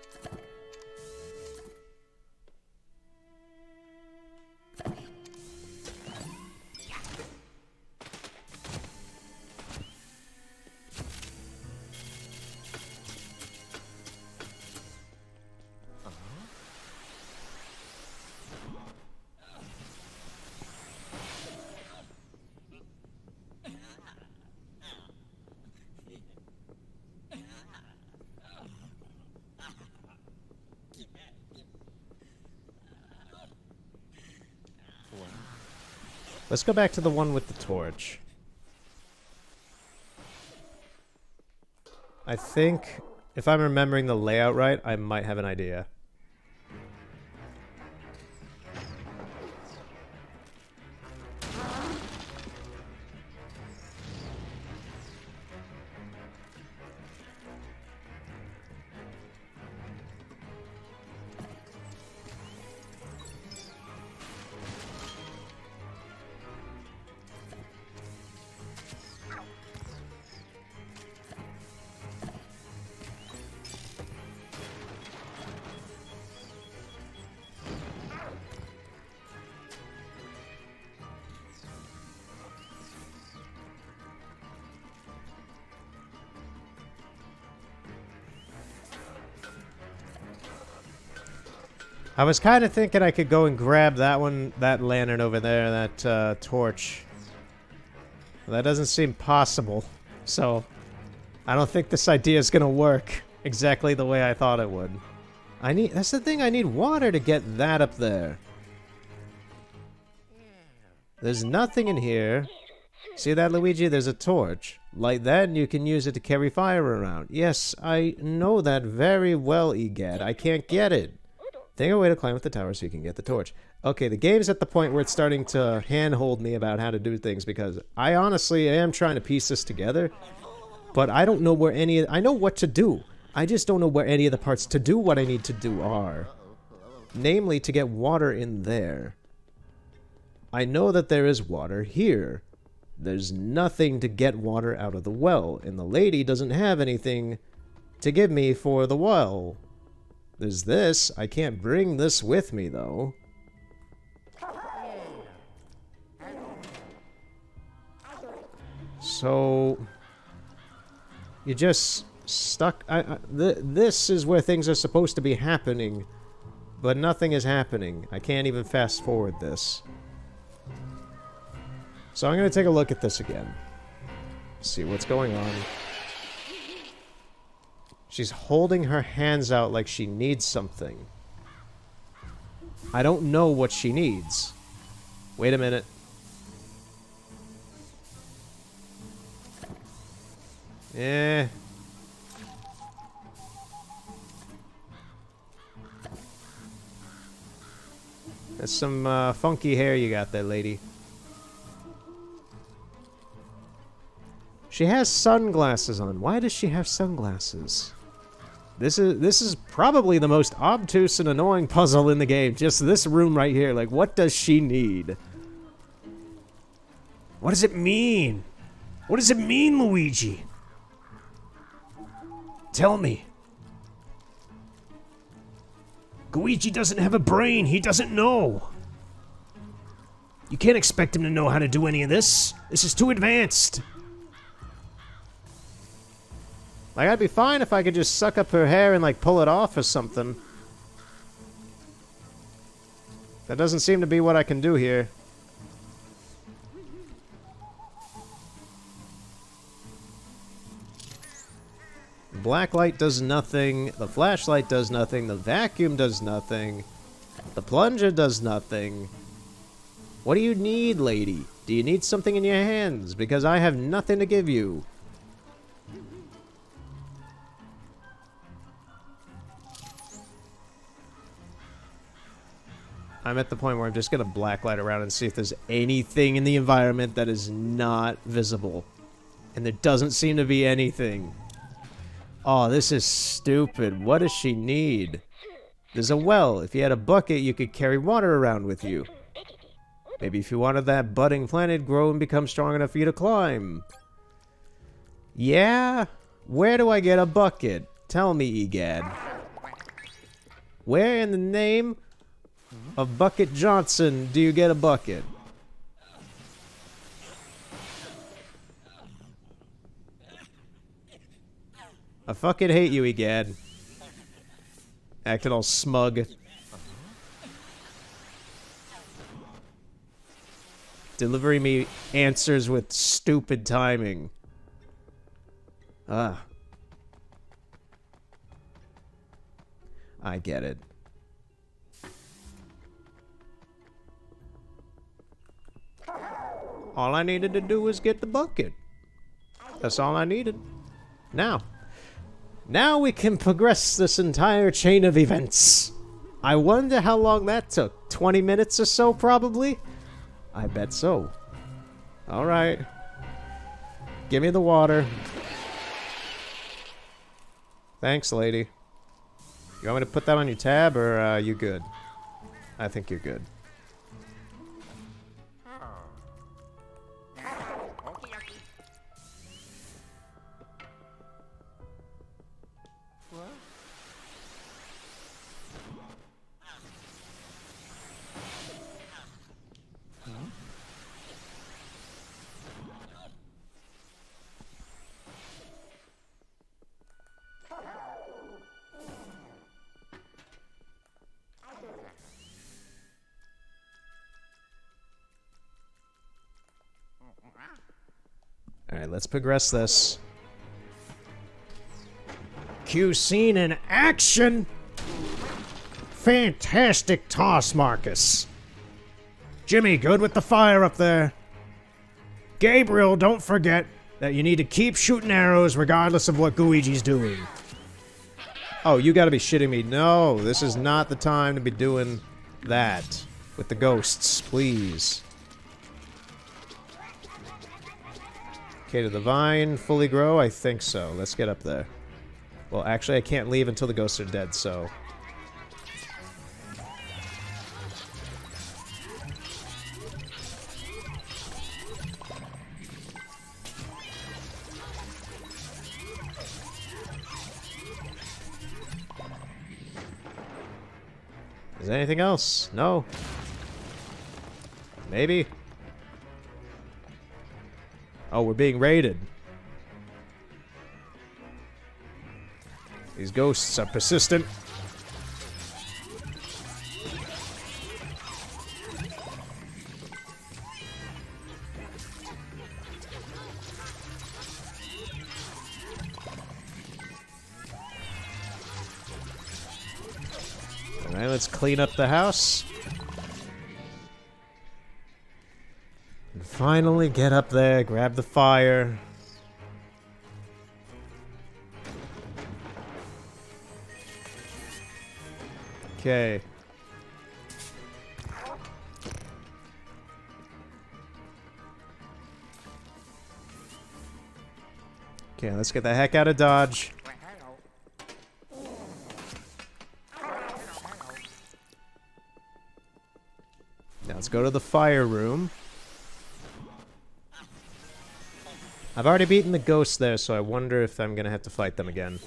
Let's go back to the one with the torch. I think, if I'm remembering the layout right, I might have an idea. I was kind of thinking I could go and grab that one, that lantern over there, that torch. That doesn't seem possible, so I don't think this idea is gonna work exactly the way I thought it would. That's the thing, I need water to get that up there. There's nothing in here. See that, Luigi? There's a torch. Light that and you can use it to carry fire around. Yes, I know that very well, Egad. I can't get it. Think of a way to climb up the tower so you can get the torch. Okay, the game's at the point where it's starting to handhold me about how to do things because I honestly am trying to piece this together, but I don't know where I know what to do. I just don't know where any of the parts to do what I need to do are. Namely, to get water in there. I know that there is water here. There's nothing to get water out of the well, and the lady doesn't have anything to give me for the well. There's this. I can't bring this with me, though. So... you just stuck... this is where things are supposed to be happening, but nothing is happening. I can't even fast forward this. So I'm going to take a look at this again. See what's going on. She's holding her hands out like she needs something. I don't know what she needs. Wait a minute. Eh. That's some funky hair you got there, lady. She has sunglasses on. Why does she have sunglasses? This is probably the most obtuse and annoying puzzle in the game. Just this room right here. Like, what does she need? What does it mean? What does it mean, Luigi? Tell me. Luigi doesn't have a brain. He doesn't know. You can't expect him to know how to do any of this. This is too advanced. Like, I'd be fine if I could just suck up her hair and, like, pull it off or something. That doesn't seem to be what I can do here. Black light does nothing. The flashlight does nothing. The vacuum does nothing. The plunger does nothing. What do you need, lady? Do you need something in your hands? Because I have nothing to give you. I'm at the point where I'm just gonna blacklight around and see if there's anything in the environment that is not visible. And there doesn't seem to be anything. Oh, this is stupid. What does she need? There's a well. If you had a bucket, you could carry water around with you. Maybe if you wanted that budding plant to grow and become strong enough for you to climb. Yeah? Where do I get a bucket? Tell me, Egad. Where in the name of Bucket Johnson do you get a bucket? I fucking hate you, Egad. Acting all smug. Delivering me answers with stupid timing. Ah. I get it. All I needed to do was get the bucket. That's all I needed. Now we can progress this entire chain of events. I wonder how long that took. 20 minutes or so, probably? I bet so. Alright. Give me the water. Thanks, lady. You want me to put that on your tab, or you good? I think you're good. Alright, let's progress this. Cue scene in action! Fantastic toss, Marcus. Jimmy, good with the fire up there. Gabriel, don't forget that you need to keep shooting arrows regardless of what Luigi's doing. Oh, you gotta be shitting me. No, this is not the time to be doing that with the ghosts, please. Okay, did the vine fully grow? I think so. Let's get up there. Well, actually, I can't leave until the ghosts are dead, so... Is there anything else? No. Maybe. Oh, we're being raided. These ghosts are persistent. Alright, let's clean up the house. And finally get up there, grab the fire. Okay. Okay, let's get the heck out of Dodge. Now let's go to the fire room. I've already beaten the ghosts there, so I wonder if I'm gonna have to fight them again.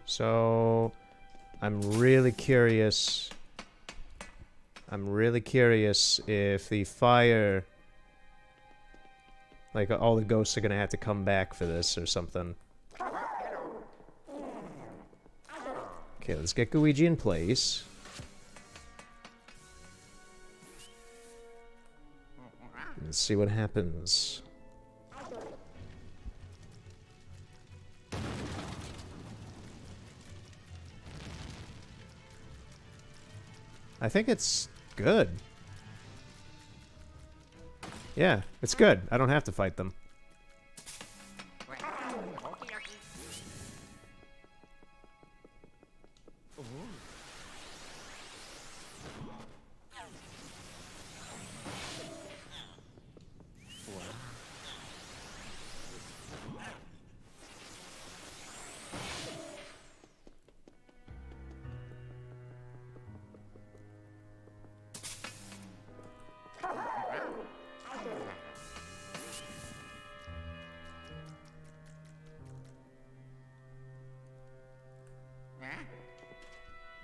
So, I'm really curious I'm really curious if the fire... Like, all the ghosts are gonna have to come back for this or something. Okay, let's get Luigi in place. Let's see what happens. I think it's good. Yeah, it's good. I don't have to fight them.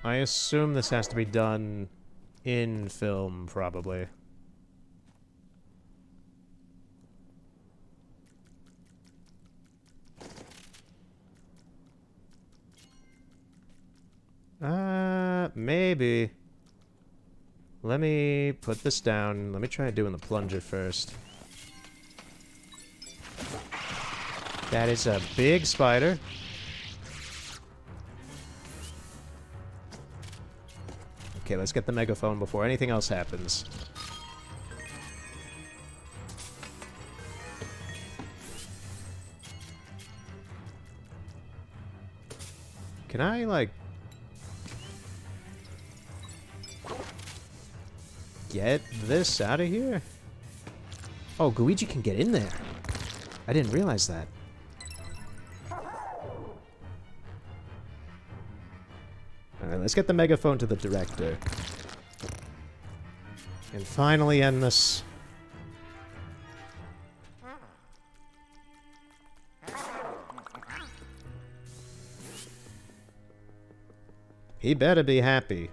I assume this has to be done in film, probably. Maybe. Let me put this down. Let me try doing the plunger first. That is a big spider. Okay, let's get the megaphone before anything else happens. Can I, like... get this out of here? Oh, Luigi can get in there. I didn't realize that. Alright, let's get the megaphone to the director. And finally end this. He better be happy.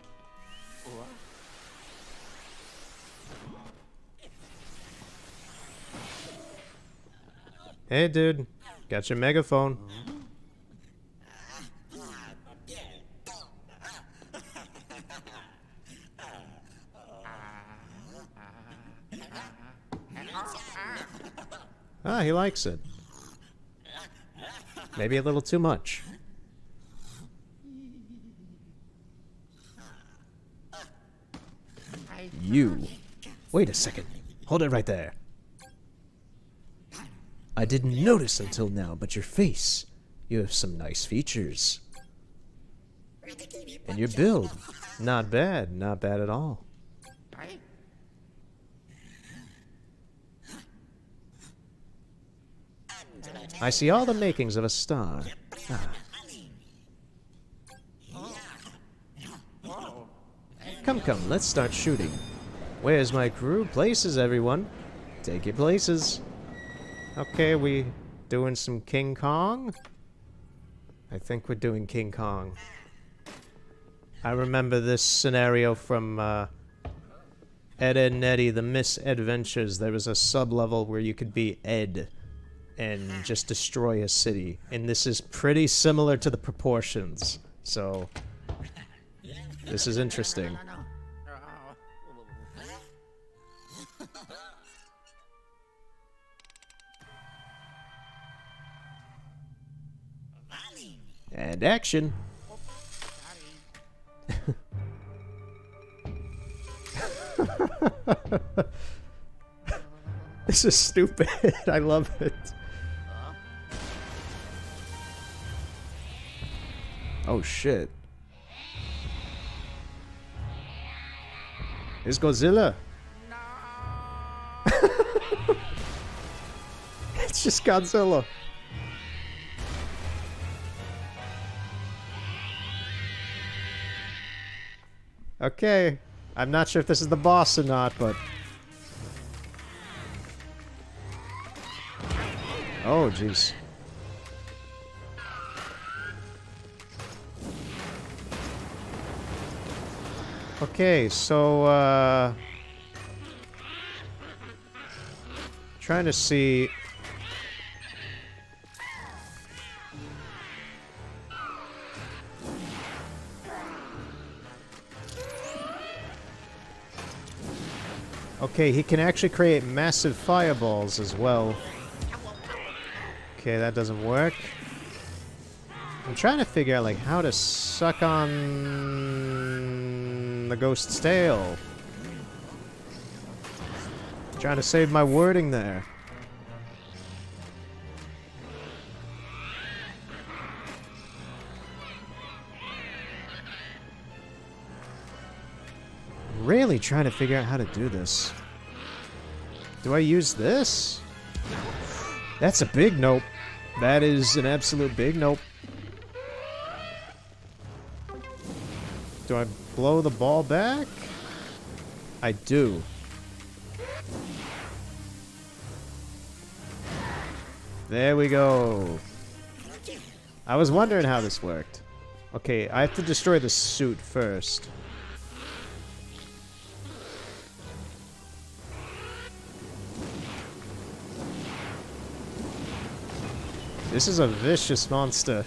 Hey, dude. Got your megaphone. Ah, he likes it. Maybe a little too much. You. Wait a second. Hold it right there. I didn't notice until now, but your face. You have some nice features. And your build. Not bad. Not bad at all. I see all the makings of a star. Ah. Come, come, let's start shooting. Where's my crew? Places, everyone. Take your places. Okay, we doing some King Kong? I think we're doing King Kong. I remember this scenario from Ed, Edd n Eddy, The Misadventures. There was a sub-level where you could be Ed and just destroy a city. And this is pretty similar to the proportions. So, this is interesting. And action. This is stupid. I love it. Oh shit. Here's Godzilla. It's just Godzilla. Okay, I'm not sure if this is the boss or not, but... Oh, jeez. Okay, so, trying to see... Okay, he can actually create massive fireballs as well. Okay, that doesn't work. I'm trying to figure out, like, how to suck on the ghost's tail. Trying to save my wording there. Really trying to figure out how to do this. Do I use this? That's a big nope. That is an absolute big nope. Do I blow the ball back? I do. There we go. I was wondering how this worked. Okay, I have to destroy the suit first. This is a vicious monster.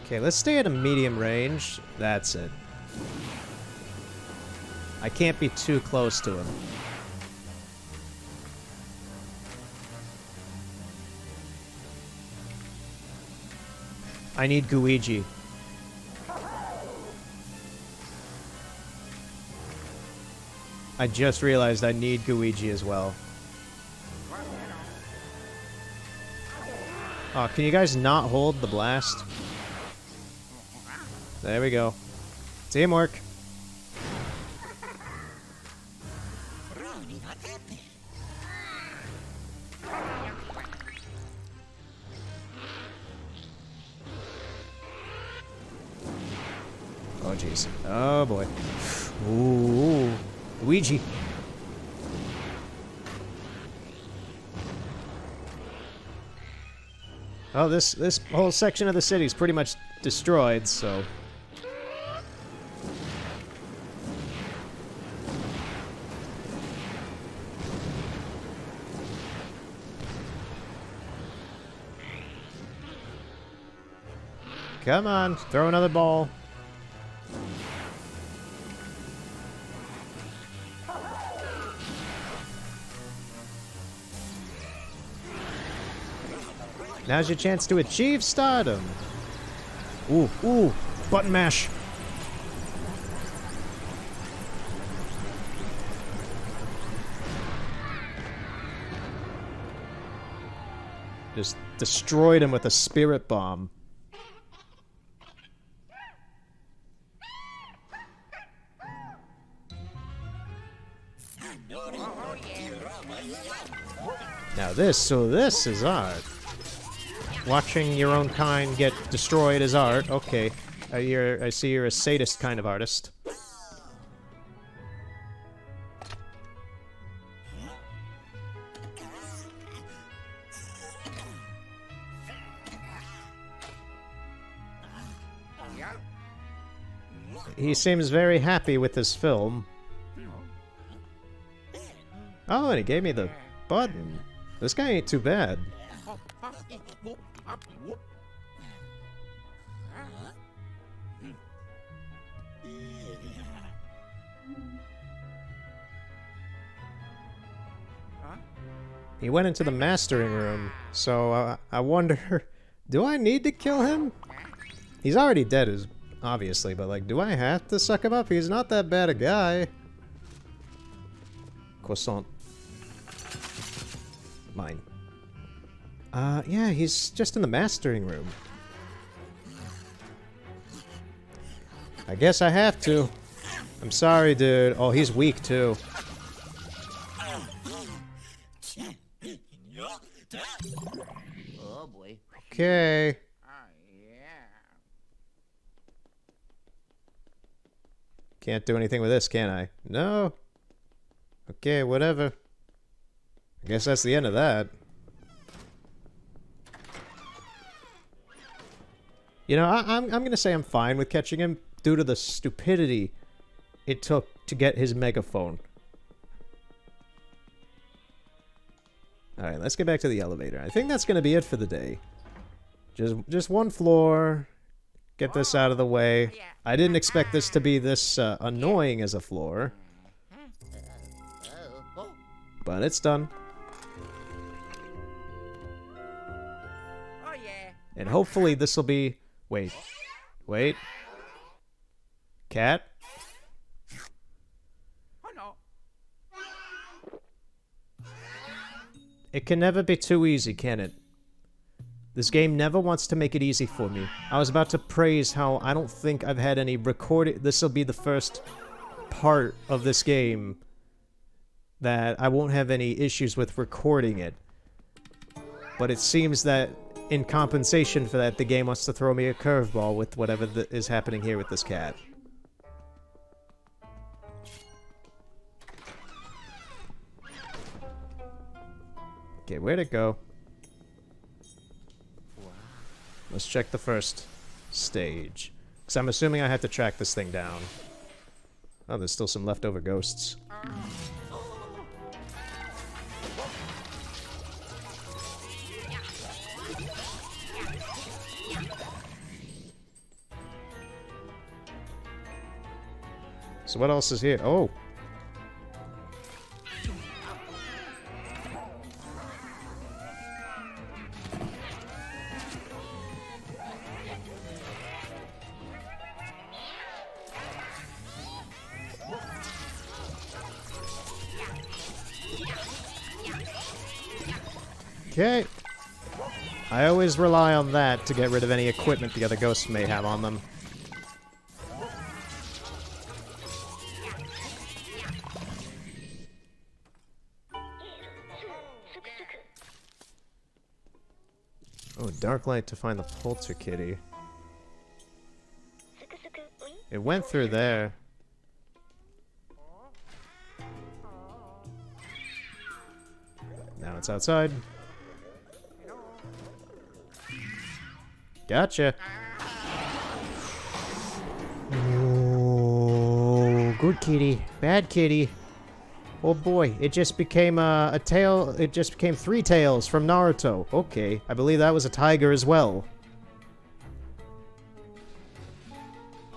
Okay, let's stay at a medium range. That's it. I can't be too close to him. I need Luigi. I just realized I need Luigi as well. Oh, can you guys not hold the blast? There we go. Teamwork. Oh, jeez. Oh, boy. Ooh. Luigi. Oh, this whole section of the city is pretty much destroyed, so... Come on, throw another ball. Now's your chance to achieve stardom. Ooh, ooh, button mash. Just destroyed him with a spirit bomb. Now this is art. Watching your own kind get destroyed is art. Okay, I see you're a sadist kind of artist. He seems very happy with his film. Oh, and he gave me the button. This guy ain't too bad. He went into the mastering room, so I wonder, do I need to kill him? He's already dead, obviously, but like, do I have to suck him up? He's not that bad a guy. Croissant. Mine. Yeah, he's just in the mastering room. I guess I have to. I'm sorry, dude. Oh, he's weak, too. Oh boy. Okay. Oh yeah. Can't do anything with this, can I? No. Okay, whatever. I guess that's the end of that. You know, I'm gonna say I'm fine with catching him due to the stupidity it took to get his megaphone. Alright, let's get back to the elevator. I think that's gonna be it for the day. Just one floor. Get this out of the way. I didn't expect this to be this annoying as a floor. But it's done. Oh yeah. And hopefully this will be... Wait. Wait. Cat? Oh no. It can never be too easy, can it? This game never wants to make it easy for me. I was about to praise how I don't think I've had any recording... This will be the first part of this game that I won't have any issues with recording it. But it seems that in compensation for that, the game wants to throw me a curveball with whatever is happening here with this cat. Okay, where'd it go? Let's check the first stage. Because I'm assuming I have to track this thing down. Oh, there's still some leftover ghosts. So what else is here? Oh! Okay. I always rely on that to get rid of any equipment the other ghosts may have on them. Oh, dark light to find the Polter Kitty. It went through there. Now it's outside. Gotcha. Oh, good kitty. Bad kitty. Oh boy, it just became a tail. It just became 3 tails from Naruto. Okay, I believe that was a tiger as well.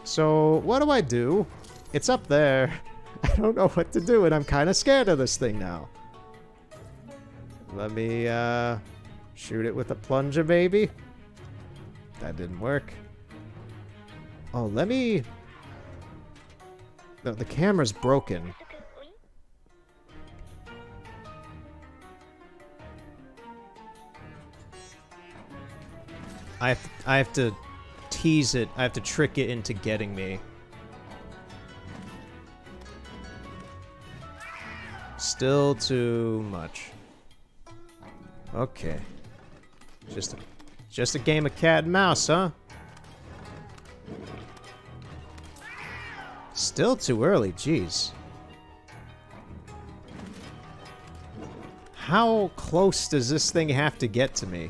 So, what do I do? It's up there. I don't know what to do, and I'm kind of scared of this thing now. Let me, shoot it with a plunger, maybe? That didn't work. Oh, let me... No, the camera's broken. I have to tease it. I have to trick it into getting me. Still too much. Okay. Just a game of cat and mouse, huh? Still too early, jeez. How close does this thing have to get to me?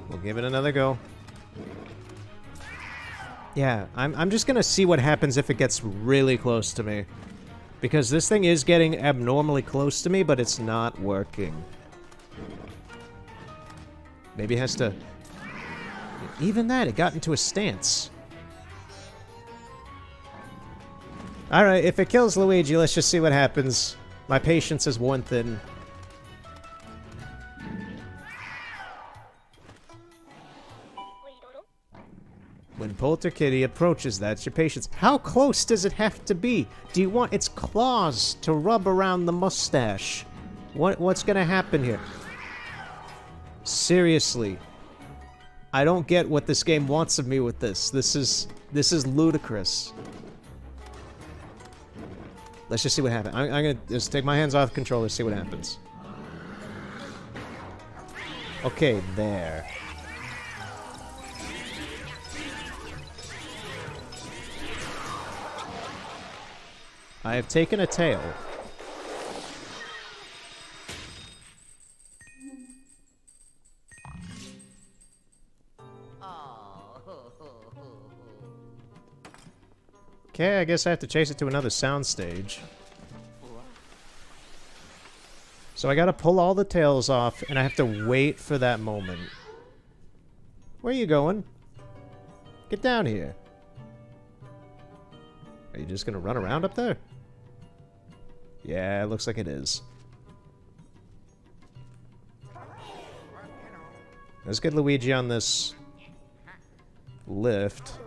We'll give it another go. Yeah, I'm just gonna see what happens if it gets really close to me. Because this thing is getting abnormally close to me, but it's not working. Maybe it has to... Even that, it got into a stance. Alright, if it kills Luigi, let's just see what happens. My patience is worn thin. When Polter Kitty approaches, that's your patience. How close does it have to be? Do you want its claws to rub around the mustache? What's gonna happen here? Seriously. I don't get what this game wants of me with this. This is ludicrous. Let's just see what happens. I'm gonna just take my hands off the controller, see what happens. Okay, there. I have taken a tail. Okay, I guess I have to chase it to another soundstage. So I gotta pull all the tails off, and I have to wait for that moment. Where are you going? Get down here. Are you just gonna run around up there? Yeah, it looks like it is. Let's get Luigi on this lift.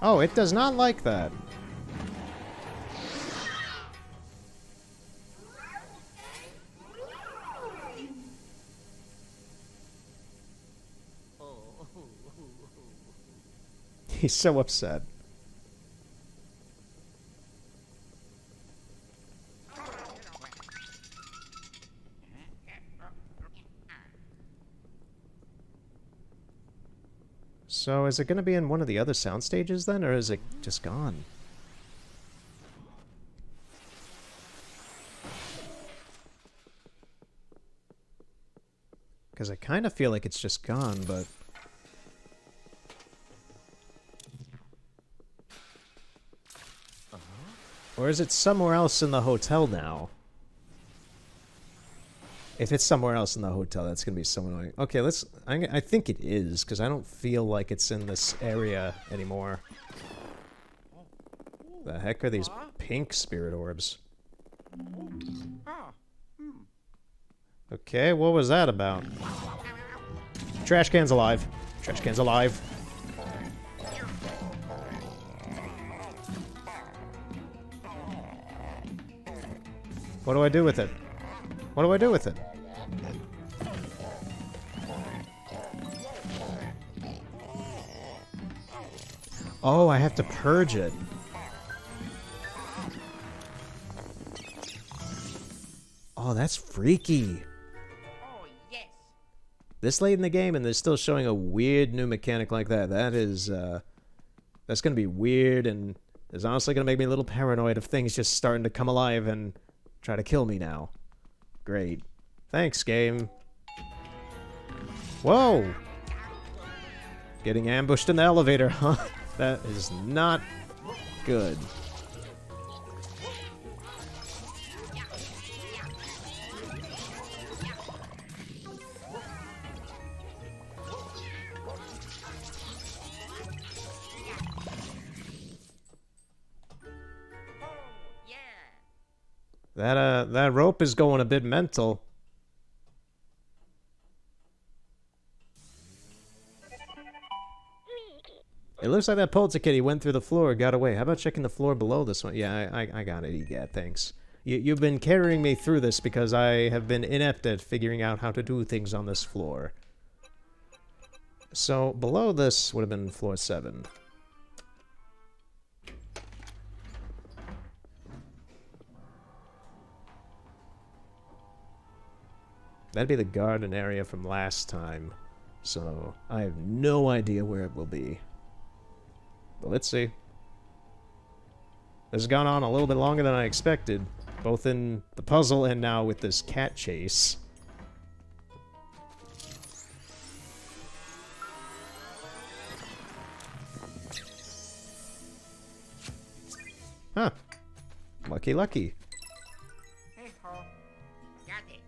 Oh, it does not like that. He's so upset. So is it going to be in one of the other sound stages then, or is it just gone? Because I kind of feel like it's just gone, but... Or is it somewhere else in the hotel now? If it's somewhere else in the hotel, that's going to be so annoying. Okay, let's... I think it is, because I don't feel like it's in this area anymore. The heck are these pink spirit orbs? Okay, what was that about? Trash can's alive. Trash can's alive. What do I do with it? What do I do with it? Oh, I have to purge it. Oh, that's freaky. Oh, yes. This late in the game and they're still showing a weird new mechanic like that. That is, that's gonna be weird and is honestly gonna make me a little paranoid of things just starting to come alive and try to kill me now. Great. Thanks, game. Whoa! Getting ambushed in the elevator, huh? That is not good. That rope is going a bit mental. It looks like that polter kitty went through the floor, got away. How about checking the floor below this one? Yeah, I got it, EGAT, thanks. You've been carrying me through this because I have been inept at figuring out how to do things on this floor. So, below this would have been floor 7. That'd be the garden area from last time. So, I have no idea where it will be. But let's see. This has gone on a little bit longer than I expected, both in the puzzle and now with this cat chase. Huh. Lucky, lucky. Hey-ho. Got it.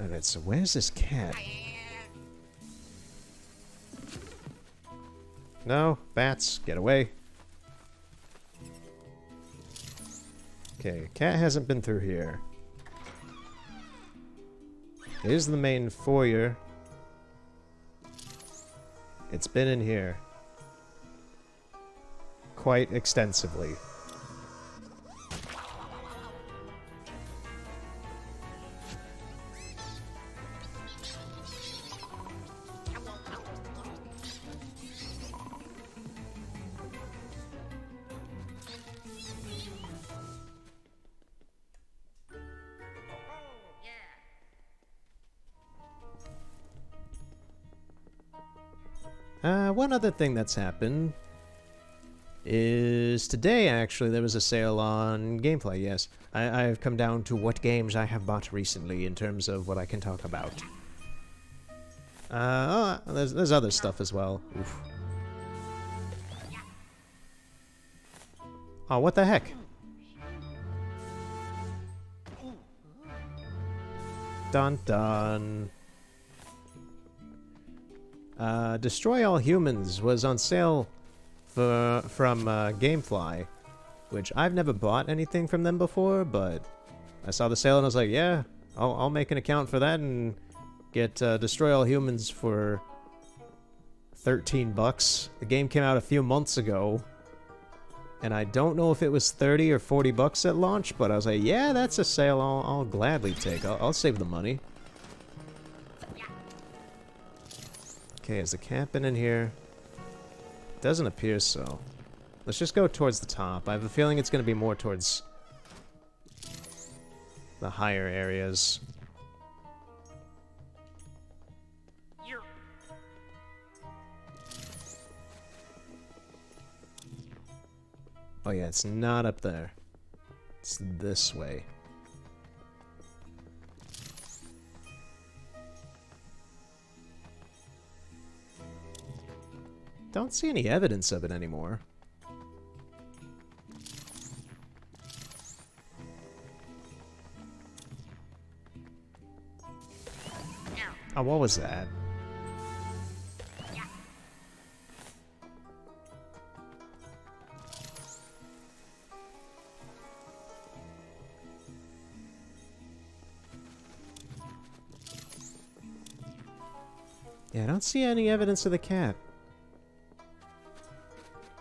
Alright, so where's this cat? No, bats, get away. Okay, cat hasn't been through here. Here's the main foyer. It's been in here. Quite extensively. One other thing that's happened is today, actually, there was a sale on Gamefly, yes. I've come down to what games I have bought recently in terms of what I can talk about. There's other stuff as well. Oof. Oh, what the heck? Dun dun. Destroy All Humans was on sale from Gamefly, which I've never bought anything from them before, but I saw the sale and I was like, yeah, I'll make an account for that and get Destroy All Humans for 13 bucks. The game came out a few months ago, and I don't know if it was 30 or 40 bucks at launch, but I was like, yeah, that's a sale I'll gladly take. I'll save the money. Okay, is the cat been in here? Doesn't appear so. Let's just go towards the top. I have a feeling it's going to be more towards the higher areas. Oh yeah, it's not up there. It's this way. Don't see any evidence of it anymore. Oh, what was that? Yeah, I don't see any evidence of the cat.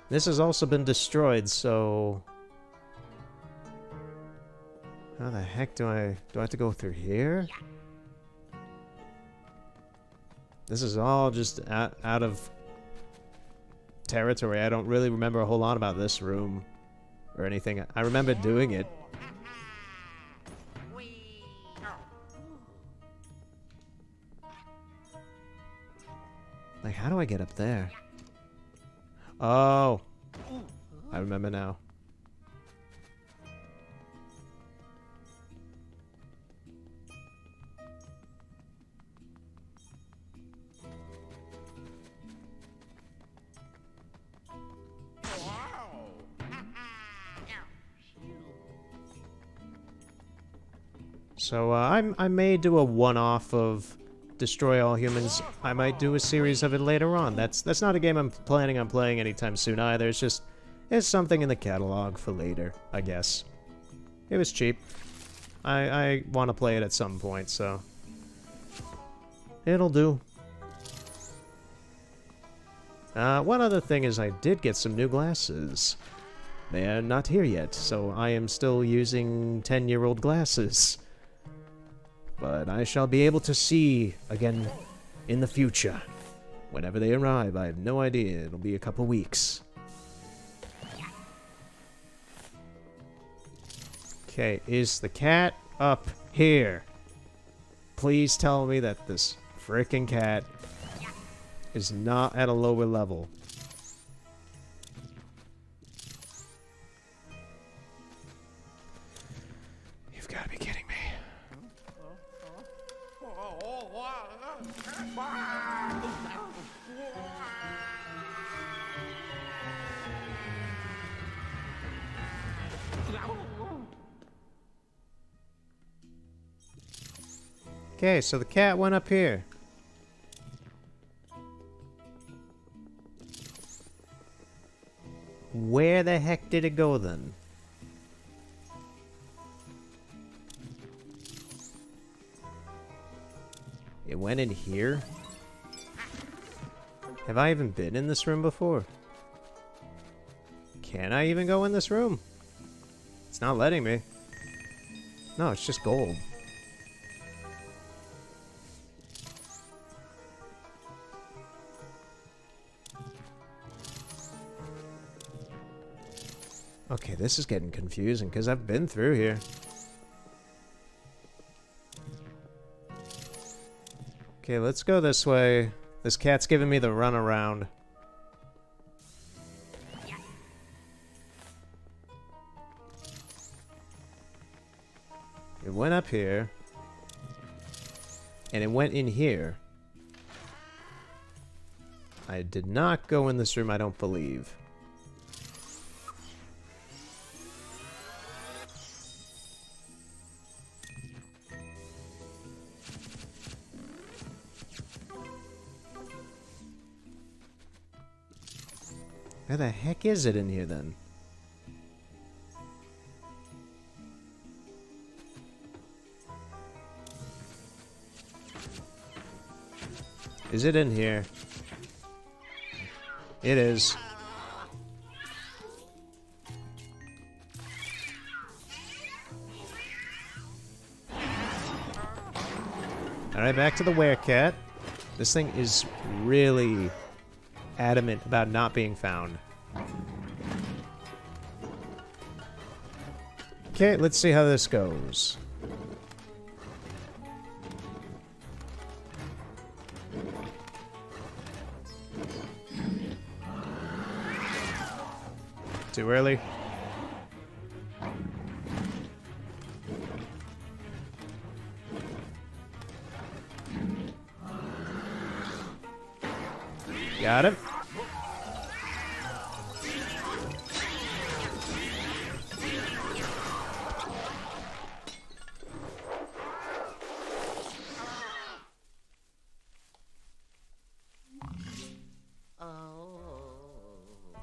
This has also been destroyed, so... How the heck do I have to go through here? This is all just out of territory. I don't really remember a whole lot about this room or anything. I remember doing it. Like, how do I get up there? Oh, I remember now. So I may do a one-off of Destroy All Humans. I might do a series of it later on. That's not a game I'm planning on playing anytime soon either. It's something in the catalog for later, I guess. It was cheap. I want to play it at some point, so it'll do. One other thing is I did get some new glasses. They are not here yet, so I am still using 10-year-old glasses. But I shall be able to see again in the future. Whenever they arrive, I have no idea. It'll be a couple weeks. Okay, is the cat up here? Please tell me that this frickin' cat is not at a lower level. You've got to be kidding me. Okay, so the cat went up here. Where the heck did it go then? It went in here? Have I even been in this room before? Can I even go in this room? It's not letting me. No, it's just gold. Okay, this is getting confusing because I've been through here. Okay, let's go this way. This cat's giving me the runaround. It went up here. And it went in here. I did not go in this room, I don't believe. Where the heck is it in here, then? Is it in here? It is. Alright, back to the werecat. This thing is really adamant about not being found. Okay, let's see how this goes. Too early? Got him.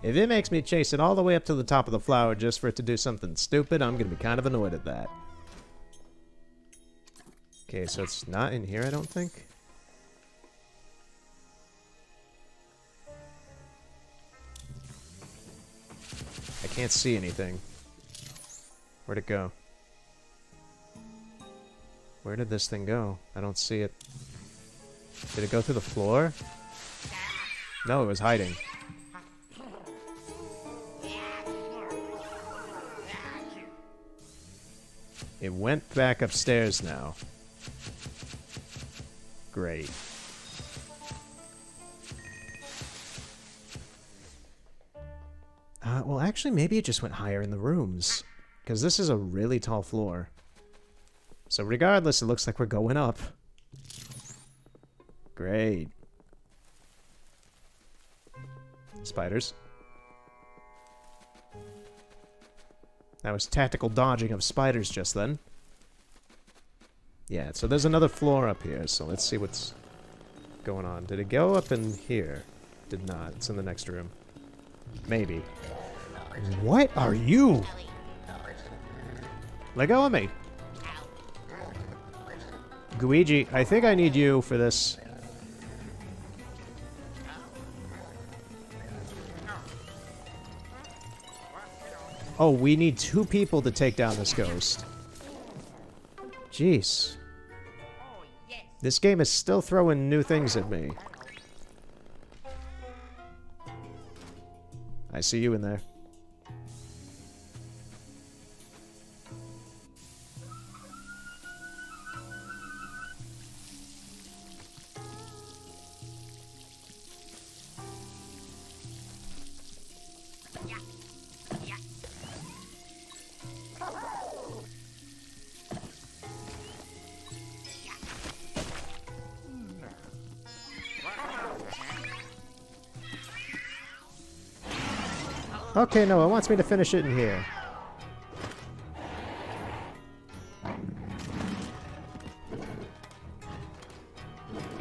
If it makes me chase it all the way up to the top of the flower just for it to do something stupid, I'm gonna be kind of annoyed at that. Okay, so it's not in here, I don't think. I can't see anything. Where'd it go? Where did this thing go? I don't see it. Did it go through the floor? No, it was hiding. It went back upstairs now. Great. Well, actually, maybe it just went higher in the rooms. Because this is a really tall floor. So regardless, it looks like we're going up. Great. Spiders. That was tactical dodging of spiders just then. Yeah, so there's another floor up here, so let's see what's going on. Did it go up in here? Did not. It's in the next room. Maybe. What are you? Let go of me. Luigi, I think I need you for this. Oh, we need 2 people to take down this ghost. Jeez. This game is still throwing new things at me. I see you in there. Okay, no, it wants me to finish it in here.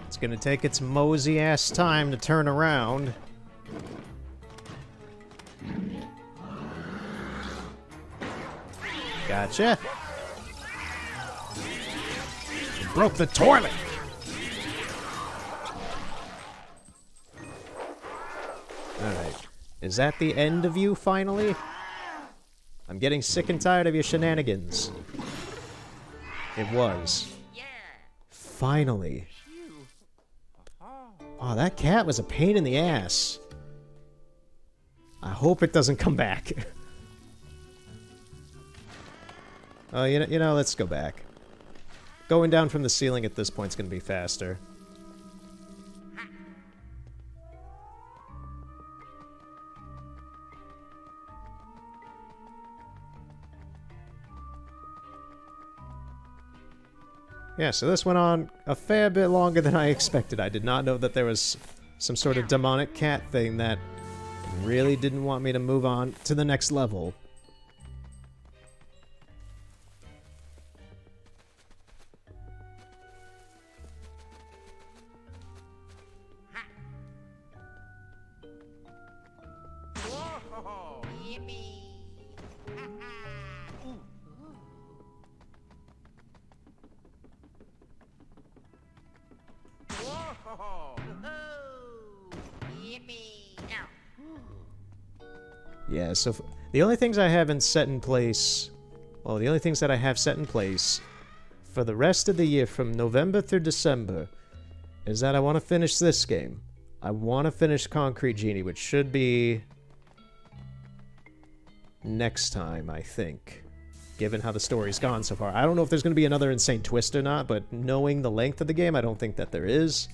It's gonna take its mosey-ass time to turn around. Gotcha. You broke the toilet! Alright. Is that the end of you, finally? I'm getting sick and tired of your shenanigans. It was. Finally. Oh, that cat was a pain in the ass. I hope it doesn't come back. Oh, you know, let's go back. Going down from the ceiling at this point is going to be faster. Yeah, so this went on a fair bit longer than I expected. I did not know that there was some sort of demonic cat thing that really didn't want me to move on to the next level. Whoa! Yippee! Ha ha! Whoa! Yippee! Ow! Yeah, so the only things I haven't set in place... Well, the only things that I have set in place for the rest of the year from November through December is that I want to finish this game. I want to finish Concrete Genie, which should be next time, I think, given how the story's gone so far. I don't know if there's going to be another insane twist or not, but knowing the length of the game, I don't think that there is.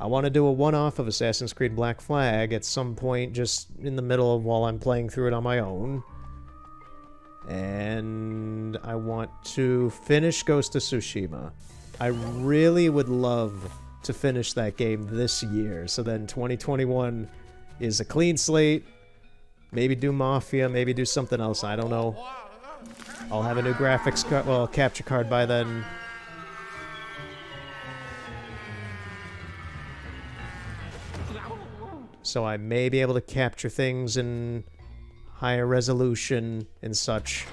I want to do a one-off of Assassin's Creed Black Flag at some point, just in the middle of while I'm playing through it on my own. And I want to finish Ghost of Tsushima. I really would love to finish that game this year, so then 2021 is a clean slate. Maybe do Mafia, maybe do something else, I don't know. I'll have a new graphics card, well, capture card by then. So I may be able to capture things in higher resolution and such.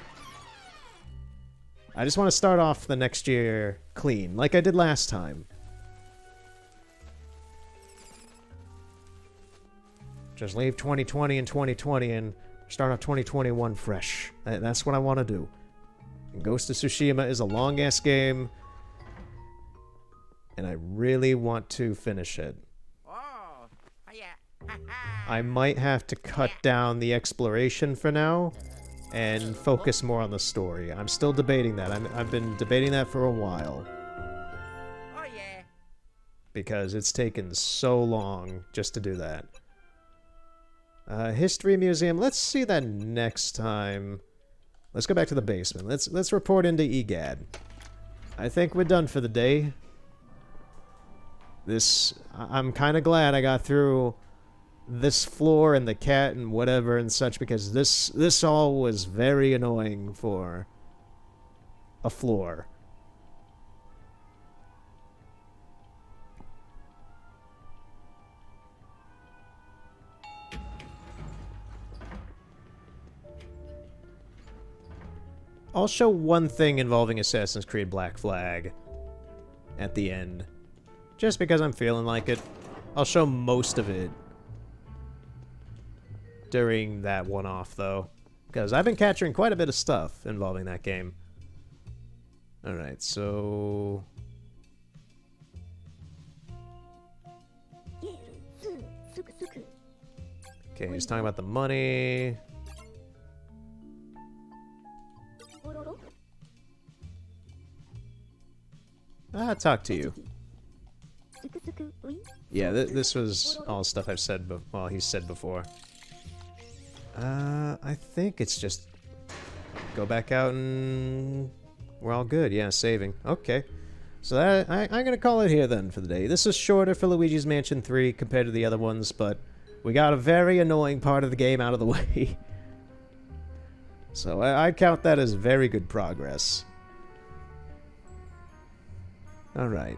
I just want to start off the next year clean, like I did last time. Just leave 2020 and 2020 and start off 2021 fresh. That's what I want to do. And Ghost of Tsushima is a long-ass game, and I really want to finish it. Oh, yeah. I might have to cut down the exploration for now and focus more on the story. I'm still debating that. I've been debating that for a while. Oh, yeah. Because it's taken so long just to do that. History Museum, let's see that next time. Let's go back to the basement. Let's report into EGAD. I think we're done for the day. I'm kind of glad I got through this floor and the cat and whatever and such, because this all was very annoying for a floor. I'll show one thing involving Assassin's Creed Black Flag at the end, just because I'm feeling like it. I'll show most of it during that one-off, though, because I've been capturing quite a bit of stuff involving that game. Alright, so... Okay, he's talking about the money. I'll talk to you. Yeah, this was all stuff I've said, well, he's said before. I think it's just go back out and we're all good. Yeah, saving. Okay. So I'm gonna call it here then for the day. This is shorter for Luigi's Mansion 3 compared to the other ones, but we got a very annoying part of the game out of the way. So I count that as very good progress. Alright.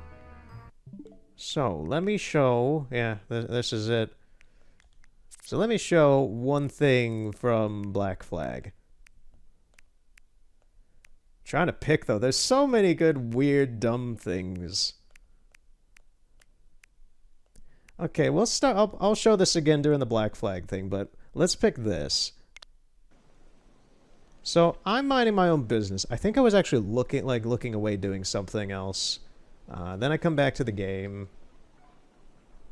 So, let me show... Yeah, this is it. So let me show one thing from Black Flag. Trying to pick, though. There's so many good, weird, dumb things. Okay, we'll start... I'll show this again during the Black Flag thing, but let's pick this. So, I'm minding my own business. I think I was actually looking away doing something else. Then I come back to the game.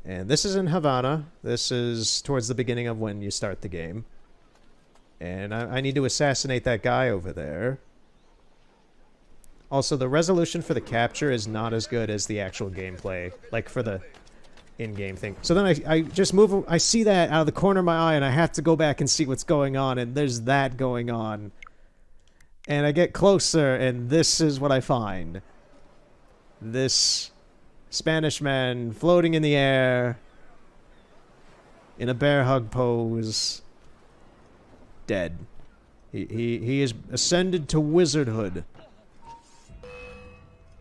And this is in Havana. This is towards the beginning of when you start the game. And I need to assassinate that guy over there. Also, the resolution for the capture is not as good as the actual gameplay. Like, for the in-game thing. So then I just move... I see that out of the corner of my eye, and I have to go back and see what's going on, and there's that going on. And I get closer, and this is what I find. This Spanish man floating in the air in a bear hug pose. Dead. He is ascended to wizardhood.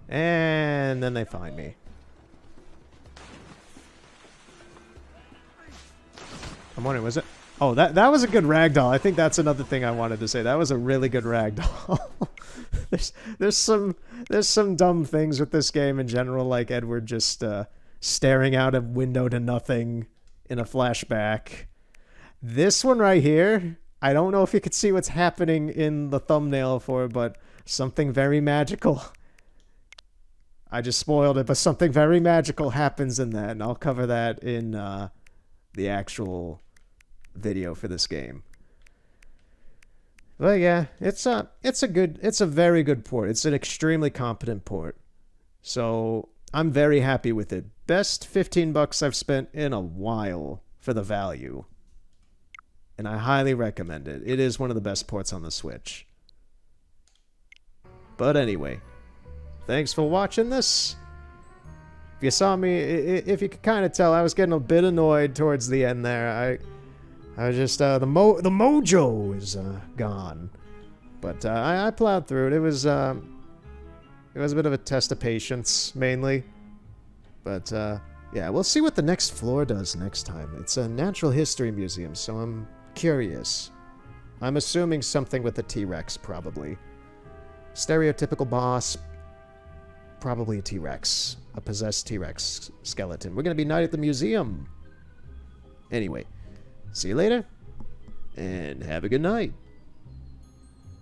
And then they find me. I'm wondering, was it? Oh, that was a good ragdoll. I think that's another thing I wanted to say. That was a really good ragdoll. there's some dumb things with this game in general, like Edward just staring out a window to nothing in a flashback. This one right here, I don't know if you could see what's happening in the thumbnail for it, but something very magical. I just spoiled it, but something very magical happens in that, and I'll cover that in the actual video for this game. But yeah, it's a very good port. It's an extremely competent port. So I'm very happy with it. Best $15 I've spent in a while for the value. And I highly recommend it. It is one of the best ports on the Switch. But anyway, thanks for watching this. If you saw me, if you could kind of tell, I was getting a bit annoyed towards the end there. I was just, the mojo is gone. But I plowed through it. It was a bit of a test of patience, mainly. But yeah, we'll see what the next floor does next time. It's a natural history museum, so I'm curious. I'm assuming something with a T-Rex, probably. Stereotypical boss, probably a T-Rex. A possessed T-Rex skeleton. We're going to be night at the museum. Anyway, see you later, and have a good night.